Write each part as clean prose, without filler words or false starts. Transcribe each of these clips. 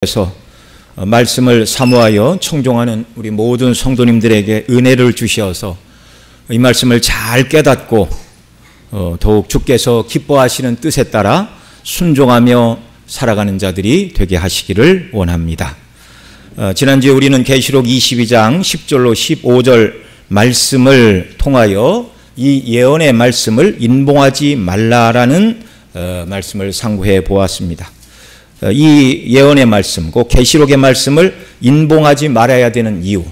그래서 말씀을 사모하여 청종하는 우리 모든 성도님들에게 은혜를 주시어서 이 말씀을 잘 깨닫고 더욱 주께서 기뻐하시는 뜻에 따라 순종하며 살아가는 자들이 되게 하시기를 원합니다. 지난주에 우리는 계시록 22장 10절로 15절 말씀을 통하여 이 예언의 말씀을 인봉하지 말라라는 말씀을 상고해 보았습니다. 이 예언의 말씀, 그 계시록의 말씀을 인봉하지 말아야 되는 이유,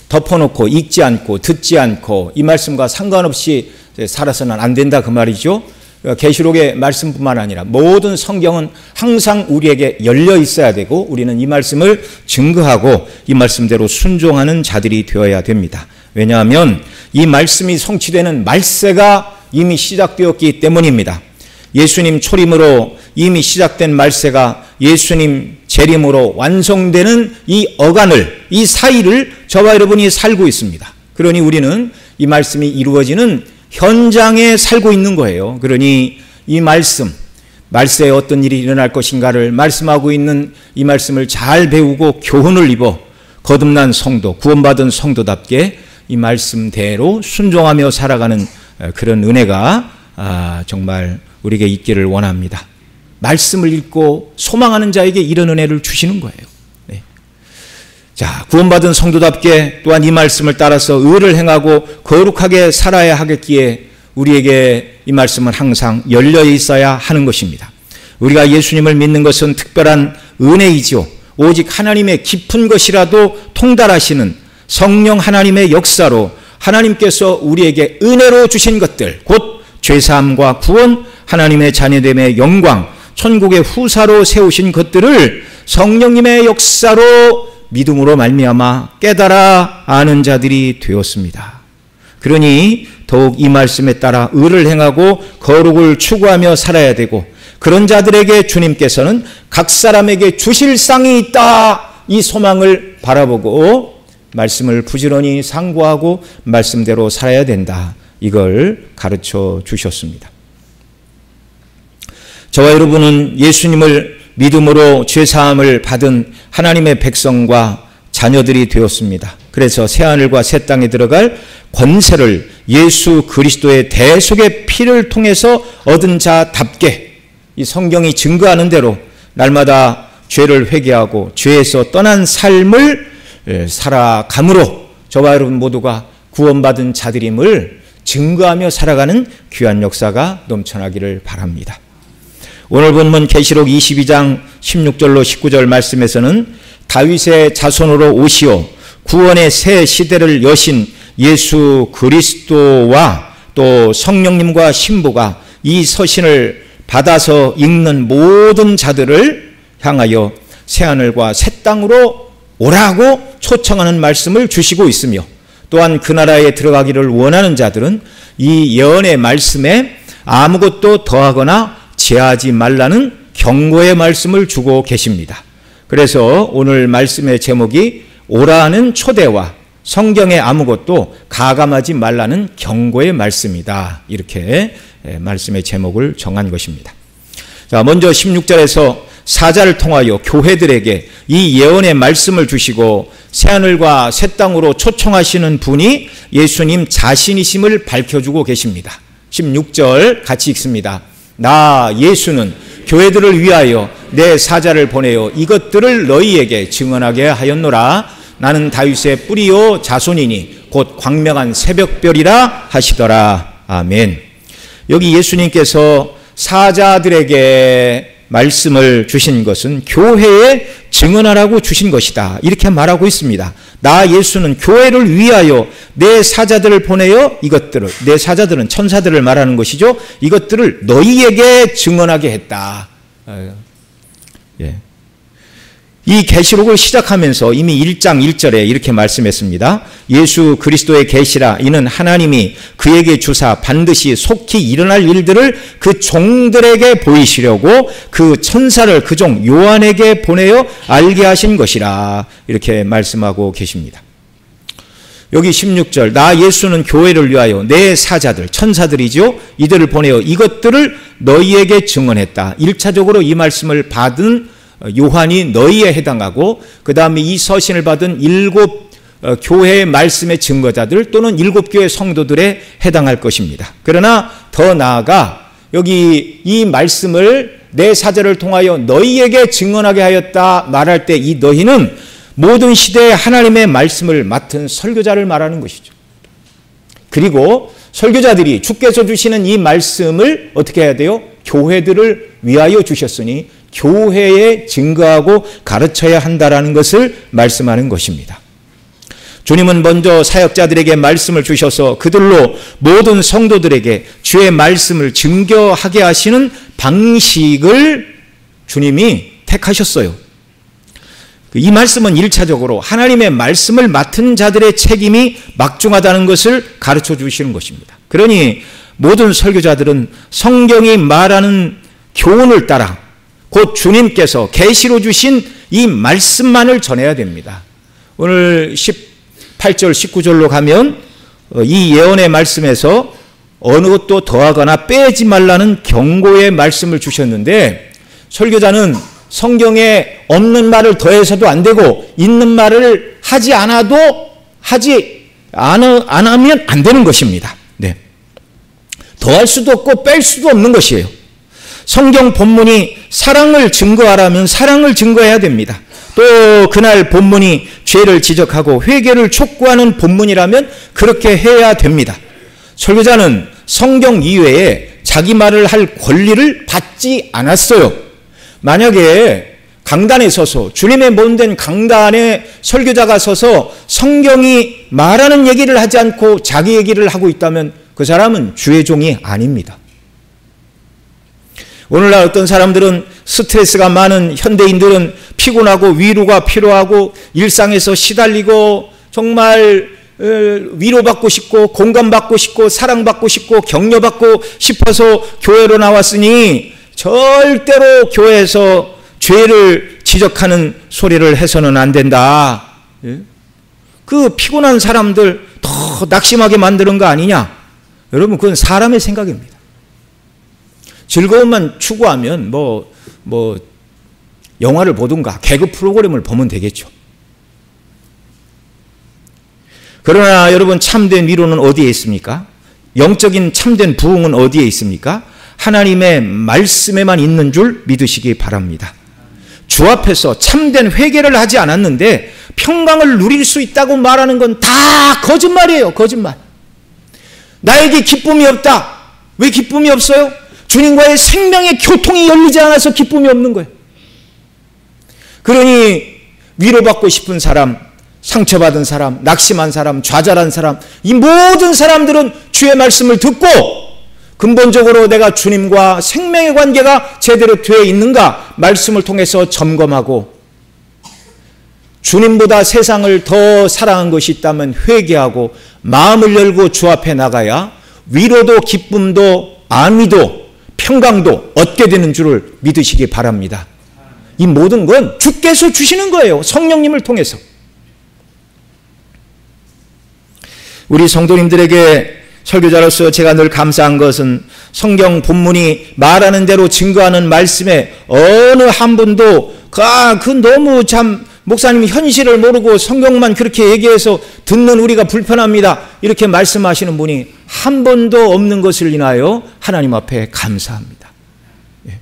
덮어놓고 읽지 않고 듣지 않고 이 말씀과 상관없이 살아서는 안 된다 그 말이죠. 계시록의 말씀뿐만 아니라 모든 성경은 항상 우리에게 열려 있어야 되고 우리는 이 말씀을 증거하고 이 말씀대로 순종하는 자들이 되어야 됩니다. 왜냐하면 이 말씀이 성취되는 말세가 이미 시작되었기 때문입니다. 예수님 초림으로 이미 시작된 말세가 예수님 재림으로 완성되는 이 어간을, 이 사이를 저와 여러분이 살고 있습니다. 그러니 우리는 이 말씀이 이루어지는 현장에 살고 있는 거예요. 그러니 이 말씀, 말세에 어떤 일이 일어날 것인가를 말씀하고 있는 이 말씀을 잘 배우고 교훈을 입어 거듭난 성도, 구원받은 성도답게 이 말씀대로 순종하며 살아가는 그런 은혜가 정말 우리에게 있기를 원합니다. 말씀을 읽고 소망하는 자에게 이런 은혜를 주시는 거예요. 네. 자, 구원받은 성도답게 또한 이 말씀을 따라서 의를 행하고 거룩하게 살아야 하겠기에 우리에게 이 말씀은 항상 열려 있어야 하는 것입니다. 우리가 예수님을 믿는 것은 특별한 은혜이죠. 오직 하나님의 깊은 것이라도 통달하시는 성령 하나님의 역사로 하나님께서 우리에게 은혜로 주신 것들, 곧 죄사함과 구원, 하나님의 자녀됨의 영광, 천국의 후사로 세우신 것들을 성령님의 역사로 믿음으로 말미암아 깨달아 아는 자들이 되었습니다. 그러니 더욱 이 말씀에 따라 의를 행하고 거룩을 추구하며 살아야 되고, 그런 자들에게 주님께서는 각 사람에게 주실 상이 있다, 이 소망을 바라보고 말씀을 부지런히 상고하고 말씀대로 살아야 된다, 이걸 가르쳐 주셨습니다. 저와 여러분은 예수님을 믿음으로 죄사함을 받은 하나님의 백성과 자녀들이 되었습니다. 그래서 새하늘과 새 땅에 들어갈 권세를 예수 그리스도의 대속의 피를 통해서 얻은 자답게 이 성경이 증거하는 대로 날마다 죄를 회개하고 죄에서 떠난 삶을 살아감으로 저와 여러분 모두가 구원받은 자들임을 증거하며 살아가는 귀한 역사가 넘쳐나기를 바랍니다. 오늘 본문 계시록 22장 16절로 19절 말씀에서는 다윗의 자손으로 오시어 구원의 새 시대를 여신 예수 그리스도와 또 성령님과 신부가 이 서신을 받아서 읽는 모든 자들을 향하여 새하늘과 새 땅으로 오라고 초청하는 말씀을 주시고 있으며, 또한 그 나라에 들어가기를 원하는 자들은 이 예언의 말씀에 아무것도 더하거나 제하지 말라는 경고의 말씀을 주고 계십니다. 그래서 오늘 말씀의 제목이 오라는 초대와 성경에 아무것도 가감하지 말라는 경고의 말씀이다, 이렇게 말씀의 제목을 정한 것입니다. 자, 먼저 16절에서 사자를 통하여 교회들에게 이 예언의 말씀을 주시고 새하늘과 새 땅으로 초청하시는 분이 예수님 자신이심을 밝혀주고 계십니다. 16절 같이 읽습니다. 나 예수는 교회들을 위하여 내 사자를 보내어 이것들을 너희에게 증언하게 하였노라. 나는 다윗의 뿌리요 자손이니 곧 광명한 새벽별이라 하시더라. 아멘. 여기 예수님께서 사자들에게 말씀을 주신 것은 교회에 증언하라고 주신 것이다, 이렇게 말하고 있습니다. 나 예수는 교회를 위하여 내 사자들을 보내어 이것들을, 내 사자들은 천사들을 말하는 것이죠, 이것들을 너희에게 증언하게 했다. 이 계시록을 시작하면서 이미 1장 1절에 이렇게 말씀했습니다. 예수 그리스도의 계시라, 이는 하나님이 그에게 주사 반드시 속히 일어날 일들을 그 종들에게 보이시려고 그 천사를 그 종 요한에게 보내어 알게 하신 것이라, 이렇게 말씀하고 계십니다. 여기 16절, 나 예수는 교회를 위하여 내 사자들, 천사들이죠, 이들을 보내어 이것들을 너희에게 증언했다. 1차적으로 이 말씀을 받은 요한이 너희에 해당하고 그 다음에 이 서신을 받은 7 교회의 말씀의 증거자들 또는 7 교회 성도들에 해당할 것입니다. 그러나 더 나아가 여기 이 말씀을 내 사자를 통하여 너희에게 증언하게 하였다 말할 때 이 너희는 모든 시대에 하나님의 말씀을 맡은 설교자를 말하는 것이죠. 그리고 설교자들이 주께서 주시는 이 말씀을 어떻게 해야 돼요? 교회들을 위하여 주셨으니 교회에 증거하고 가르쳐야 한다라는 것을 말씀하는 것입니다. 주님은 먼저 사역자들에게 말씀을 주셔서 그들로 모든 성도들에게 주의 말씀을 증거하게 하시는 방식을 주님이 택하셨어요. 이 말씀은 1차적으로 하나님의 말씀을 맡은 자들의 책임이 막중하다는 것을 가르쳐 주시는 것입니다. 그러니 모든 설교자들은 성경이 말하는 교훈을 따라 곧 주님께서 계시로 주신 이 말씀만을 전해야 됩니다. 오늘 18절 19절로 가면 이 예언의 말씀에서 어느 것도 더하거나 빼지 말라는 경고의 말씀을 주셨는데 설교자는 성경에 없는 말을 더해서도 안 되고 있는 말을 하지 않아도 안 하면 안 되는 것입니다. 네. 더할 수도 없고 뺄 수도 없는 것이에요. 성경 본문이 사랑을 증거하라면 사랑을 증거해야 됩니다. 또 그날 본문이 죄를 지적하고 회개를 촉구하는 본문이라면 그렇게 해야 됩니다. 설교자는 성경 이외에 자기 말을 할 권리를 받지 않았어요. 만약에 강단에 서서 주님의 몸된 강단에 설교자가 서서 성경이 말하는 얘기를 하지 않고 자기 얘기를 하고 있다면 그 사람은 주의 종이 아닙니다. 오늘날 어떤 사람들은 스트레스가 많은 현대인들은 피곤하고 위로가 필요하고 일상에서 시달리고 정말 위로받고 싶고 공감받고 싶고 사랑받고 싶고 격려받고 싶어서 교회로 나왔으니 절대로 교회에서 죄를 지적하는 소리를 해서는 안 된다. 그 피곤한 사람들 더 낙심하게 만드는 거 아니냐? 여러분 그건 사람의 생각입니다. 즐거움만 추구하면 영화를 보든가 개그 프로그램을 보면 되겠죠. 그러나 여러분 참된 위로는 어디에 있습니까? 영적인 참된 부흥은 어디에 있습니까? 하나님의 말씀에만 있는 줄 믿으시기 바랍니다. 주 앞에서 참된 회개를 하지 않았는데 평강을 누릴 수 있다고 말하는 건 다 거짓말이에요. 거짓말. 나에게 기쁨이 없다. 왜 기쁨이 없어요? 주님과의 생명의 교통이 열리지 않아서 기쁨이 없는 거예요. 그러니 위로받고 싶은 사람, 상처받은 사람, 낙심한 사람, 좌절한 사람, 이 모든 사람들은 주의 말씀을 듣고 근본적으로 내가 주님과 생명의 관계가 제대로 되어 있는가 말씀을 통해서 점검하고 주님보다 세상을 더 사랑한 것이 있다면 회개하고 마음을 열고 주 앞에 나가야 위로도 기쁨도 안위도 평강도 얻게 되는 줄을 믿으시기 바랍니다. 이 모든 건 주께서 주시는 거예요. 성령님을 통해서. 우리 성도님들에게 설교자로서 제가 늘 감사한 것은 성경 본문이 말하는 대로 증거하는 말씀에 어느 한 분도 그 너무 참 목사님 현실을 모르고 성경만 그렇게 얘기해서 듣는 우리가 불편합니다. 이렇게 말씀하시는 분이 한 번도 없는 것을 인하여 하나님 앞에 감사합니다. 예.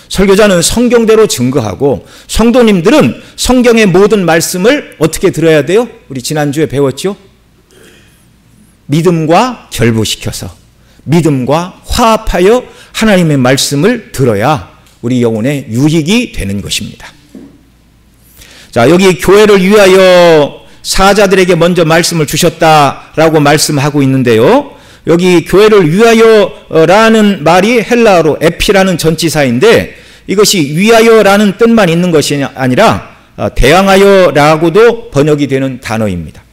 설교자는 성경대로 증거하고 성도님들은 성경의 모든 말씀을 어떻게 들어야 돼요? 우리 지난주에 배웠죠? 믿음과 결부시켜서 믿음과 화합하여 하나님의 말씀을 들어야 우리 영혼의 유익이 되는 것입니다. 자, 여기 교회를 위하여 사자들에게 먼저 말씀을 주셨다라고 말씀하고 있는데요. 여기 교회를 위하여라는 말이 헬라어로 에피라는 전치사인데 이것이 위하여라는 뜻만 있는 것이 아니라 대항하여라고도 번역이 되는 단어입니다.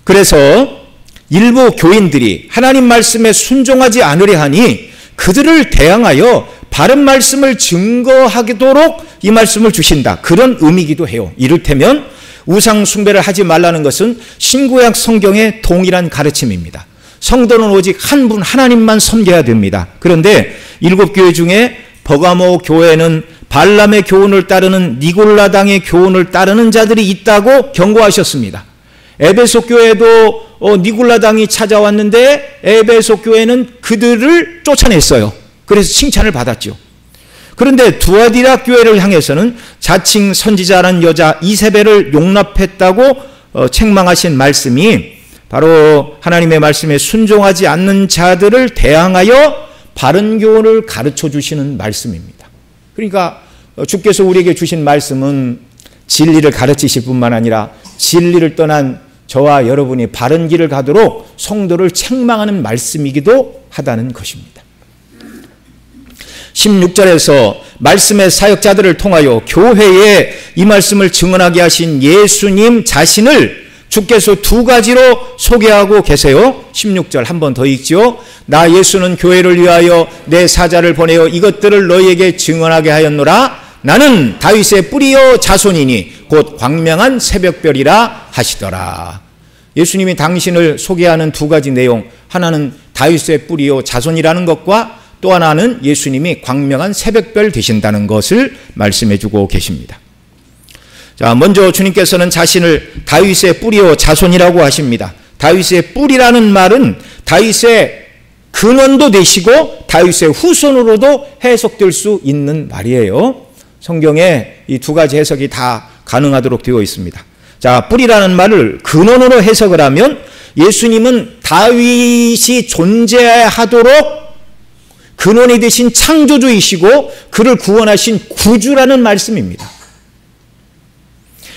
그래서 일부 교인들이 하나님 말씀에 순종하지 않으려 하니 그들을 대항하여 바른 말씀을 증거하도록 이 말씀을 주신다. 그런 의미이기도 해요. 이를테면 우상 숭배를 하지 말라는 것은 신구약 성경의 동일한 가르침입니다. 성도는 오직 한 분 하나님만 섬겨야 됩니다. 그런데 7 교회 중에 버가모 교회는 발람의 교훈을 따르는 니골라당의 교훈을 따르는 자들이 있다고 경고하셨습니다. 에베소 교회도 니골라당이 찾아왔는데 에베소 교회는 그들을 쫓아냈어요. 그래서 칭찬을 받았죠. 그런데 두아디라 교회를 향해서는 자칭 선지자라는 여자 이세벨을 용납했다고 책망하신 말씀이 바로 하나님의 말씀에 순종하지 않는 자들을 대항하여 바른 교훈을 가르쳐 주시는 말씀입니다. 그러니까 주께서 우리에게 주신 말씀은 진리를 가르치실 뿐만 아니라 진리를 떠난 저와 여러분이 바른 길을 가도록 성도를 책망하는 말씀이기도 하다는 것입니다. 16절에서 말씀의 사역자들을 통하여 교회에 이 말씀을 증언하게 하신 예수님 자신을 주께서 두 가지로 소개하고 계세요. 16절 한 번 더 읽죠. 나 예수는 교회를 위하여 내 사자를 보내어 이것들을 너희에게 증언하게 하였노라. 나는 다윗의 뿌리요 자손이니 곧 광명한 새벽별이라 하시더라. 예수님이 당신을 소개하는 두 가지 내용, 하나는 다윗의 뿌리요 자손이라는 것과 또 하나는 예수님이 광명한 새벽별 되신다는 것을 말씀해 주고 계십니다. 자, 먼저 주님께서는 자신을 다윗의 뿌리요 자손이라고 하십니다. 다윗의 뿌리라는 말은 다윗의 근원도 되시고 다윗의 후손으로도 해석될 수 있는 말이에요. 성경에 이 두 가지 해석이 다 가능하도록 되어 있습니다. 자, 뿌리라는 말을 근원으로 해석을 하면 예수님은 다윗이 존재하도록 근원이 되신 창조주이시고 그를 구원하신 구주라는 말씀입니다.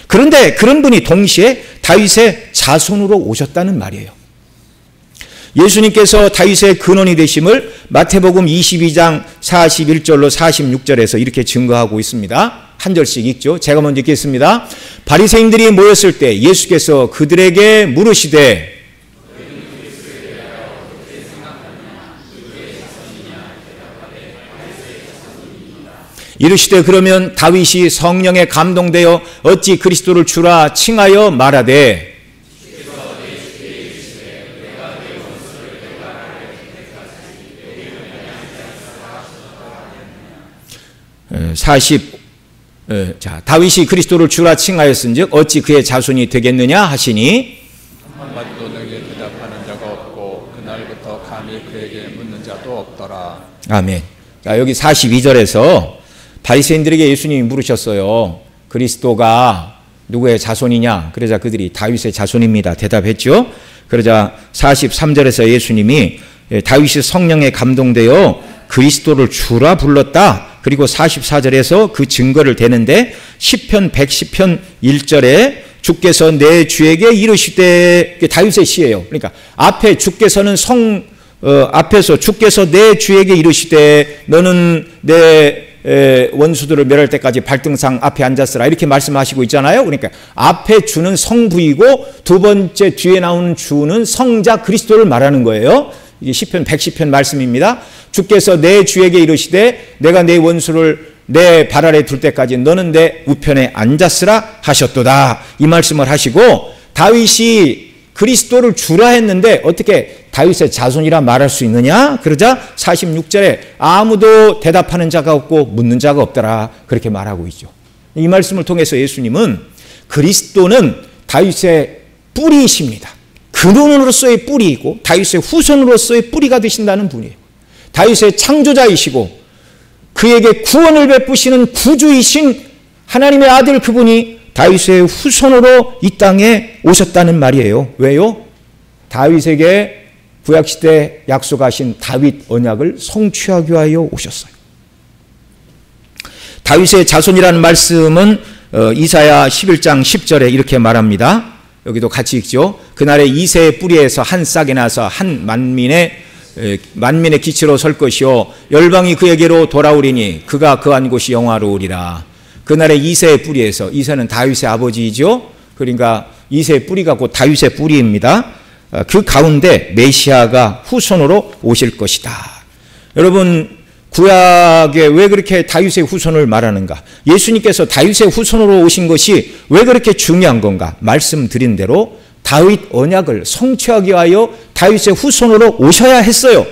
그런데 그런 분이 동시에 다윗의 자손으로 오셨다는 말이에요. 예수님께서 다윗의 근원이 되심을 마태복음 22장 41절로 46절에서 이렇게 증거하고 있습니다. 한 절씩 읽죠. 제가 먼저 읽겠습니다. 바리새인들이 모였을 때 예수께서 그들에게 물으시되 이르시되 그러면 다윗이 성령에 감동되어 어찌 그리스도를 주라 칭하여 말하되 40 자, 다윗이 그리스도를 주라 칭하였은즉 어찌 그의 자손이 되겠느냐 하시니 한마디도 너에게 대답하는 자가 없고 그날부터 감히 그에게 묻는 자도 없더라. 아멘. 자, 여기 42절에서 바리새인들에게 예수님이 물으셨어요. 그리스도가 누구의 자손이냐? 그러자 그들이 다윗의 자손입니다. 대답했죠. 그러자 43절에서 예수님이 다윗이 성령에 감동되어 그리스도를 주라 불렀다. 그리고 44절에서 그 증거를 대는데 시편 110편 1절에 주께서 내 주에게 이르시되, 다윗의 시예요. 그러니까 앞에 주께서는 앞에서 주께서 내 주에게 이르시되 너는 내 원수들을 멸할 때까지 발등상 앞에 앉았으라 이렇게 말씀하시고 있잖아요. 그러니까 앞에 주는 성부이고 두 번째 뒤에 나오는 주는 성자 그리스도를 말하는 거예요. 이게 시편 110편 말씀입니다. 주께서 내 주에게 이르시되 내가 내 원수를 내 발 아래 둘 때까지 너는 내 우편에 앉았으라 하셨도다. 이 말씀을 하시고 다윗이 그리스도를 주라 했는데 어떻게 다윗의 자손이라 말할 수 있느냐? 그러자 46절에 아무도 대답하는 자가 없고 묻는 자가 없더라. 그렇게 말하고 있죠. 이 말씀을 통해서 예수님은 그리스도는 다윗의 뿌리이십니다. 근원으로서의 뿌리이고 다윗의 후손으로서의 뿌리가 되신다는 분이에요. 다윗의 창조자이시고 그에게 구원을 베푸시는 구주이신 하나님의 아들 그분이 다윗의 후손으로 이 땅에 오셨다는 말이에요. 왜요? 다윗에게 구약시대 약속하신 다윗 언약을 성취하기 위하여 오셨어요. 다윗의 자손이라는 말씀은 이사야 11장 10절에 이렇게 말합니다. 여기도 같이 읽죠. 그날에 이새의 뿌리에서 한 싹이 나서 한 만민의 기치로 설 것이요 열방이 그에게로 돌아오리니 그가 거한 곳이 영화로우리라. 그날에 이새의 뿌리에서, 이새는 다윗의 아버지이죠. 그러니까 이새의 뿌리가 곧 다윗의 뿌리입니다. 그 가운데 메시아가 후손으로 오실 것이다. 여러분, 구약에 왜 그렇게 다윗의 후손을 말하는가? 예수님께서 다윗의 후손으로 오신 것이 왜 그렇게 중요한 건가? 말씀드린 대로 다윗 언약을 성취하기 위하여 다윗의 후손으로 오셔야 했어요.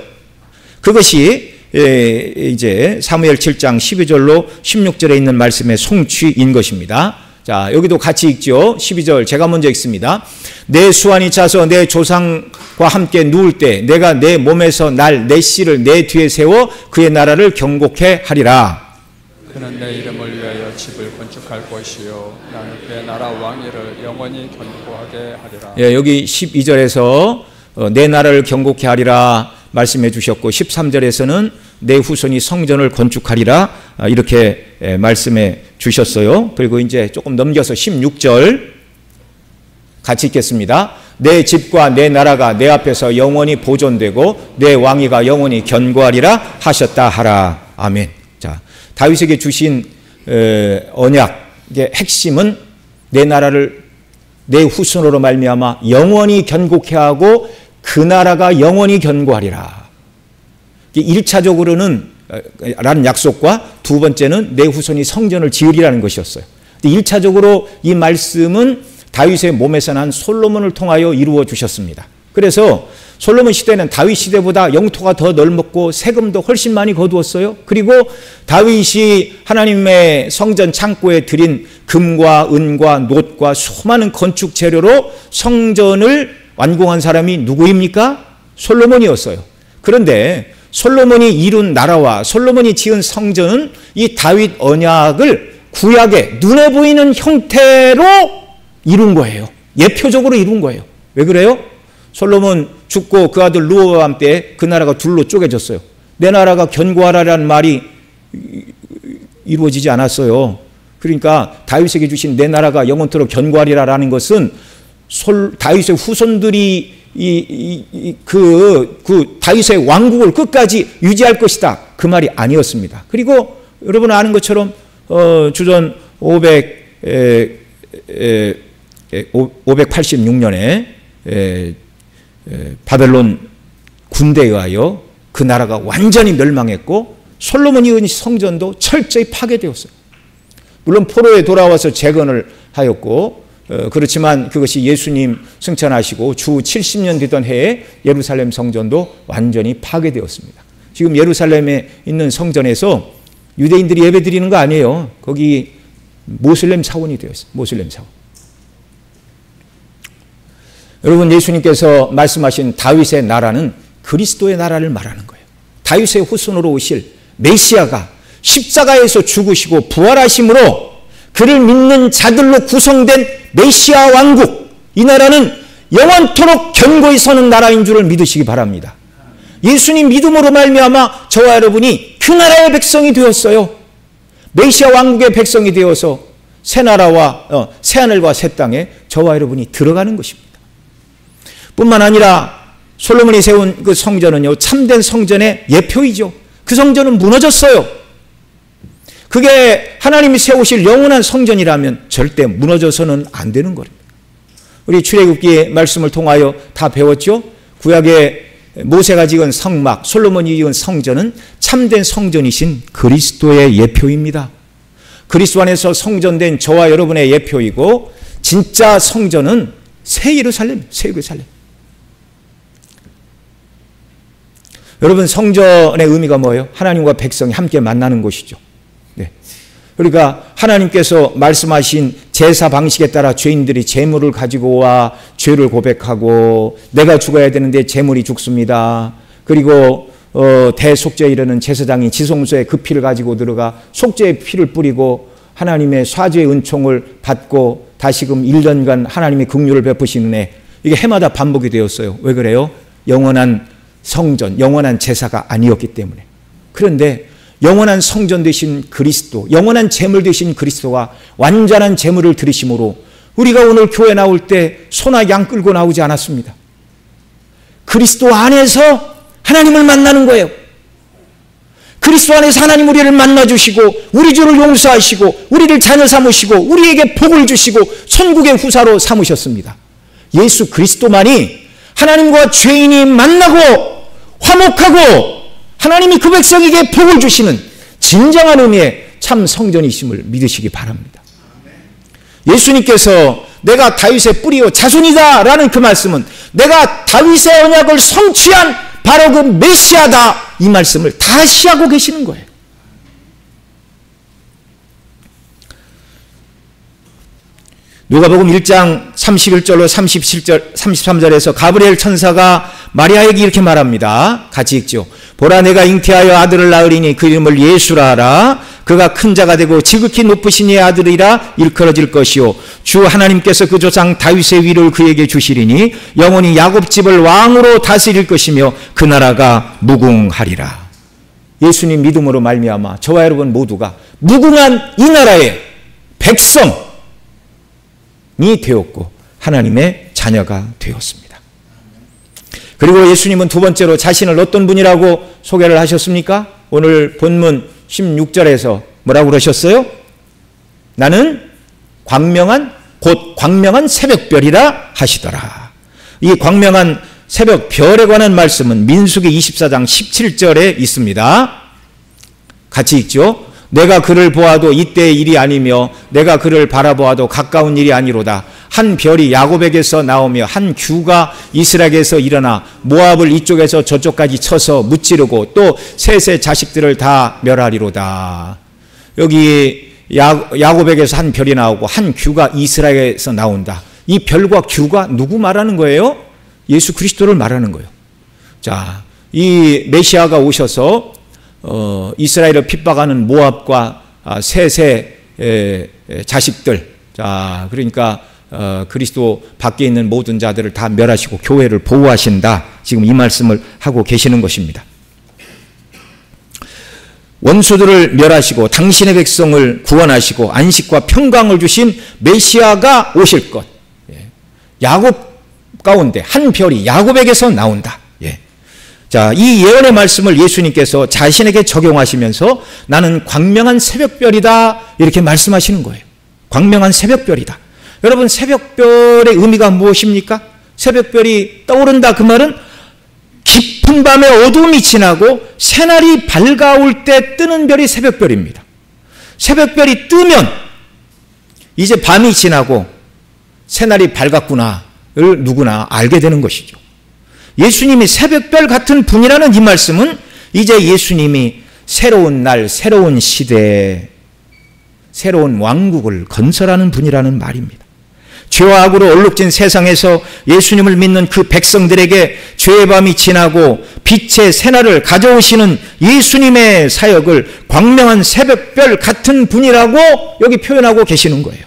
그것이 이제 사무엘 7장 12절로 16절에 있는 말씀의 송취인 것입니다. 자, 여기도 같이 읽죠. 12절 제가 먼저 읽습니다. 내 수완이 차서 내 조상과 함께 누울 때 내가 내 몸에서 날 내 씨를 내 뒤에 세워 그의 나라를 경고케 하리라. 그는 내 이름을 위하여 집을 건축할 것이요 나는 그의 나라 왕위를 영원히 견고하게 하리라. 예, 여기 12절에서 내 나라를 경고케 하리라 말씀해 주셨고 13절에서는 내 후손이 성전을 건축하리라 이렇게 말씀해 주셨어요. 그리고 이제 조금 넘겨서 16절 같이 읽겠습니다. 내 집과 내 나라가 내 앞에서 영원히 보존되고 내 왕위가 영원히 견고하리라 하셨다 하라. 아멘. 자, 다윗에게 주신 언약의 핵심은 내 나라를 내 후손으로 말미암아 영원히 견고케 하고 그 나라가 영원히 견고하리라. 1차적으로는 라는 약속과 두 번째는 내 후손이 성전을 지으리라는 것이었어요. 1차적으로 이 말씀은 다윗의 몸에서 난 솔로몬을 통하여 이루어 주셨습니다. 그래서 솔로몬 시대는 다윗 시대보다 영토가 더 넓었고 세금도 훨씬 많이 거두었어요. 그리고 다윗이 하나님의 성전 창고에 드린 금과 은과 놋과 수많은 건축 재료로 성전을 완공한 사람이 누구입니까? 솔로몬이었어요. 그런데 솔로몬이 이룬 나라와 솔로몬이 지은 성전은 이 다윗 언약을 구약의 눈에 보이는 형태로 이룬 거예요. 예표적으로 이룬 거예요. 왜 그래요? 솔로몬 죽고 그 아들 르호보암 때 그 나라가 둘로 쪼개졌어요. 내 나라가 견고하라라는 말이 이루어지지 않았어요. 그러니까 다윗에게 주신 내 나라가 영원토록 견고하리라라는 것은 다윗의 후손들이 그 다윗의 왕국을 끝까지 유지할 것이다. 그 말이 아니었습니다. 그리고 여러분 아는 것처럼 주전 586년에 바벨론 군대에 의하여 그 나라가 완전히 멸망했고 솔로몬이 은 성전도 철저히 파괴되었어요. 물론 포로에 돌아와서 재건을 하였고 그렇지만 그것이 예수님 승천하시고 주 70년 되던 해에 예루살렘 성전도 완전히 파괴되었습니다. 지금 예루살렘에 있는 성전에서 유대인들이 예배드리는 거 아니에요. 거기 모슬렘 사원이 되었어요. 모슬렘 사원. 여러분 예수님께서 말씀하신 다윗의 나라는 그리스도의 나라를 말하는 거예요. 다윗의 후손으로 오실 메시아가 십자가에서 죽으시고 부활하심으로 그를 믿는 자들로 구성된 메시아 왕국, 이 나라는 영원토록 견고히 서는 나라인 줄을 믿으시기 바랍니다. 예수님 믿음으로 말미암아 저와 여러분이 그 나라의 백성이 되었어요. 메시아 왕국의 백성이 되어서 새 나라와 새 하늘과 새 땅에 저와 여러분이 들어가는 것입니다. 뿐만 아니라 솔로몬이 세운 그 성전은요, 참된 성전의 예표이죠. 그 성전은 무너졌어요. 그게 하나님이 세우실 영원한 성전이라면 절대 무너져서는 안 되는 거예요. 우리 출애굽기의 말씀을 통하여 다 배웠죠. 구약의 모세가 지은 성막, 솔로몬이 지은 성전은 참된 성전이신 그리스도의 예표입니다. 그리스도 안에서 성전된 저와 여러분의 예표이고 진짜 성전은 새 예루살렘, 새 예루살렘. 여러분 성전의 의미가 뭐예요? 하나님과 백성이 함께 만나는 곳이죠. 네. 그러니까 하나님께서 말씀하신 제사 방식에 따라 죄인들이 제물을 가지고 와 죄를 고백하고 내가 죽어야 되는데 제물이 죽습니다. 그리고 대속죄에 이르는 제사장이 지성소에 그 피를 가지고 들어가 속죄의 피를 뿌리고 하나님의 사죄의 은총을 받고 다시금 1년간 하나님의 긍휼을 베푸시는 애, 이게 해마다 반복이 되었어요. 왜 그래요? 영원한 성전, 영원한 제사가 아니었기 때문에. 그런데 영원한 성전 되신 그리스도, 영원한 제물 되신 그리스도가 완전한 제물을 드리심으로 우리가 오늘 교회 나올 때 소나 양 끌고 나오지 않았습니다. 그리스도 안에서 하나님을 만나는 거예요. 그리스도 안에서 하나님 우리를 만나주시고 우리 죄를 용서하시고 우리를 자녀 삼으시고 우리에게 복을 주시고 천국의 후사로 삼으셨습니다. 예수 그리스도만이 하나님과 죄인이 만나고 화목하고 하나님이 그 백성에게 복을 주시는 진정한 의미의 참 성전이심을 믿으시기 바랍니다. 예수님께서 내가 다윗의 뿌리요 자손이다 라는 그 말씀은 내가 다윗의 언약을 성취한 바로 그 메시아다, 이 말씀을 다시 하고 계시는 거예요. 누가복음 1장 31절로 37절, 33절에서 가브리엘 천사가 마리아에게 이렇게 말합니다. 같이 읽죠. 보라, 내가 잉태하여 아들을 낳으리니 그 이름을 예수라 하라. 그가 큰 자가 되고 지극히 높으신 이의 아들이라 일컬어질 것이요 주 하나님께서 그 조상 다윗의 위를 그에게 주시리니 영원히 야곱 집을 왕으로 다스릴 것이며 그 나라가 무궁하리라. 예수님 믿음으로 말미암아 저와 여러분 모두가 무궁한 이 나라의 백성이 되었고 하나님의 자녀가 되었습니다. 그리고 예수님은 두 번째로 자신을 어떤 분이라고 소개를 하셨습니까? 오늘 본문 16절에서 뭐라고 그러셨어요? 나는 곧 광명한 새벽별이라 하시더라. 이 광명한 새벽별에 관한 말씀은 민수기 24장 17절에 있습니다. 같이 읽죠. 내가 그를 보아도 이때의 일이 아니며 내가 그를 바라보아도 가까운 일이 아니로다. 한 별이 야곱에게서 나오며 한 규가 이스라엘에서 일어나 모압을 이쪽에서 저쪽까지 쳐서 무찌르고 또 셋의 자식들을 다 멸하리로다. 여기 야곱에게서 한 별이 나오고 한 규가 이스라엘에서 나온다. 이 별과 규가 누구 말하는 거예요? 예수 그리스도를 말하는 거예요. 자, 이 메시아가 오셔서 이스라엘을 핍박하는 모압과 셋의 자식들, 자, 그러니까 그리스도 밖에 있는 모든 자들을 다 멸하시고 교회를 보호하신다. 지금 이 말씀을 하고 계시는 것입니다. 원수들을 멸하시고 당신의 백성을 구원하시고 안식과 평강을 주신 메시아가 오실 것. 야곱 가운데 한 별이 야곱에게서 나온다. 자, 이 예언의 말씀을 예수님께서 자신에게 적용하시면서 나는 광명한 새벽별이다 이렇게 말씀하시는 거예요. 광명한 새벽별이다. 여러분, 새벽별의 의미가 무엇입니까? 새벽별이 떠오른다 그 말은 깊은 밤에 어두움이 지나고 새날이 밝아올 때 뜨는 별이 새벽별입니다. 새벽별이 뜨면 이제 밤이 지나고 새날이 밝았구나를 누구나 알게 되는 것이죠. 예수님이 새벽별 같은 분이라는 이 말씀은 이제 예수님이 새로운 날, 새로운 시대에 새로운 왕국을 건설하는 분이라는 말입니다. 죄와 악으로 얼룩진 세상에서 예수님을 믿는 그 백성들에게 죄의 밤이 지나고 빛의 새날을 가져오시는 예수님의 사역을 광명한 새벽별 같은 분이라고 여기 표현하고 계시는 거예요.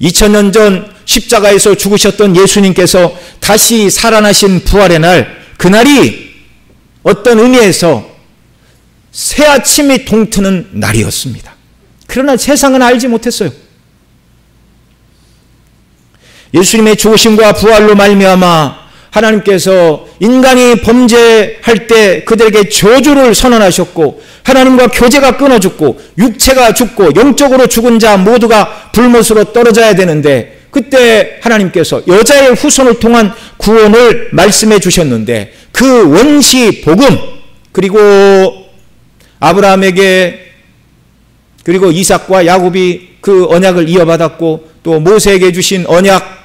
2000년 전 십자가에서 죽으셨던 예수님께서 다시 살아나신 부활의 날, 그날이 어떤 의미에서 새아침이 동트는 날이었습니다. 그러나 세상은 알지 못했어요. 예수님의 죽으심과 부활로 말미암아 하나님께서 인간이 범죄할 때 그들에게 저주를 선언하셨고 하나님과 교제가 끊어졌고 육체가 죽고 영적으로 죽은 자 모두가 불못으로 떨어져야 되는데 그때 하나님께서 여자의 후손을 통한 구원을 말씀해 주셨는데 그 원시 복음 그리고 아브라함에게 그리고 이삭과 야곱이 그 언약을 이어받았고 또 모세에게 주신 언약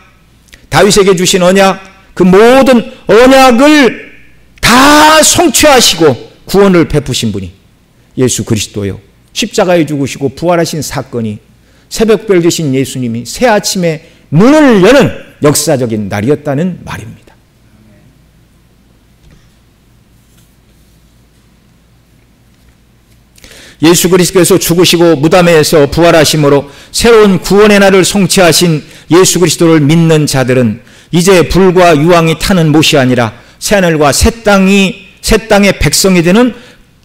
다윗에게 주신 언약 그 모든 언약을 다 성취하시고 구원을 베푸신 분이 예수 그리스도요. 십자가에 죽으시고 부활하신 사건이 새벽별 되신 예수님이 새아침에 문을 여는 역사적인 날이었다는 말입니다. 예수 그리스도께서 죽으시고 무덤에서 부활하심으로 새로운 구원의 날을 성취하신 예수 그리스도를 믿는 자들은 이제 불과 유황이 타는 못이 아니라 새하늘과 새 땅의 백성이 되는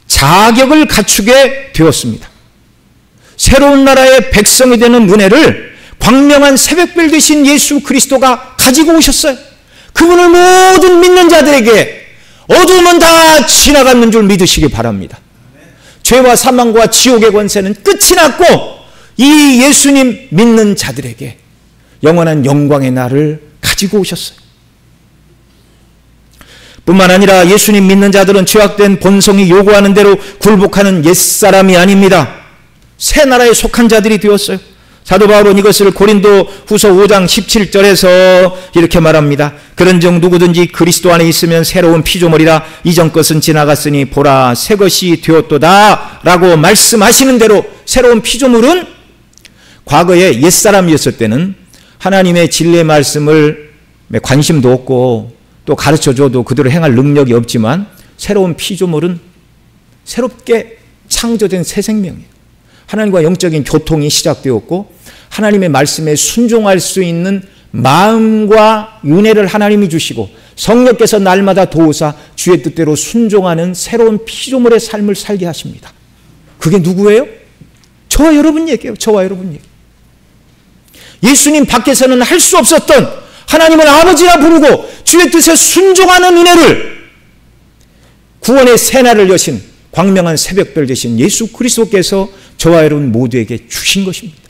자격을 갖추게 되었습니다. 새로운 나라의 백성이 되는 은혜를 광명한 새벽별 되신 예수 그리스도가 가지고 오셨어요. 그분을 모든 믿는 자들에게 어둠은 다 지나갔는 줄 믿으시기 바랍니다. 죄와 사망과 지옥의 권세는 끝이 났고 이 예수님 믿는 자들에게 영원한 영광의 날을 가지고 오셨어요. 뿐만 아니라 예수님 믿는 자들은 죄악된 본성이 요구하는 대로 굴복하는 옛사람이 아닙니다. 새 나라에 속한 자들이 되었어요. 사도 바울은 이것을 고린도 후서 5장 17절에서 이렇게 말합니다. 그런즉 누구든지 그리스도 안에 있으면 새로운 피조물이라 이전 것은 지나갔으니 보라 새 것이 되었도다 라고 말씀하시는 대로 새로운 피조물은 과거에 옛사람이었을 때는 하나님의 진리의 말씀을 관심도 없고 또 가르쳐줘도 그대로 행할 능력이 없지만 새로운 피조물은 새롭게 창조된 새 생명이에요. 하나님과 영적인 교통이 시작되었고 하나님의 말씀에 순종할 수 있는 마음과 은혜를 하나님이 주시고 성령께서 날마다 도우사 주의 뜻대로 순종하는 새로운 피조물의 삶을 살게 하십니다. 그게 누구예요? 저와 여러분 얘기예요. 저와 여러분 얘기. 예수님 밖에서는 할 수 없었던 하나님을 아버지라 부르고 주의 뜻에 순종하는 은혜를 구원의 새날을 여신 광명한 새벽별 되신 예수 그리스도께서 저와 여러분 모두에게 주신 것입니다.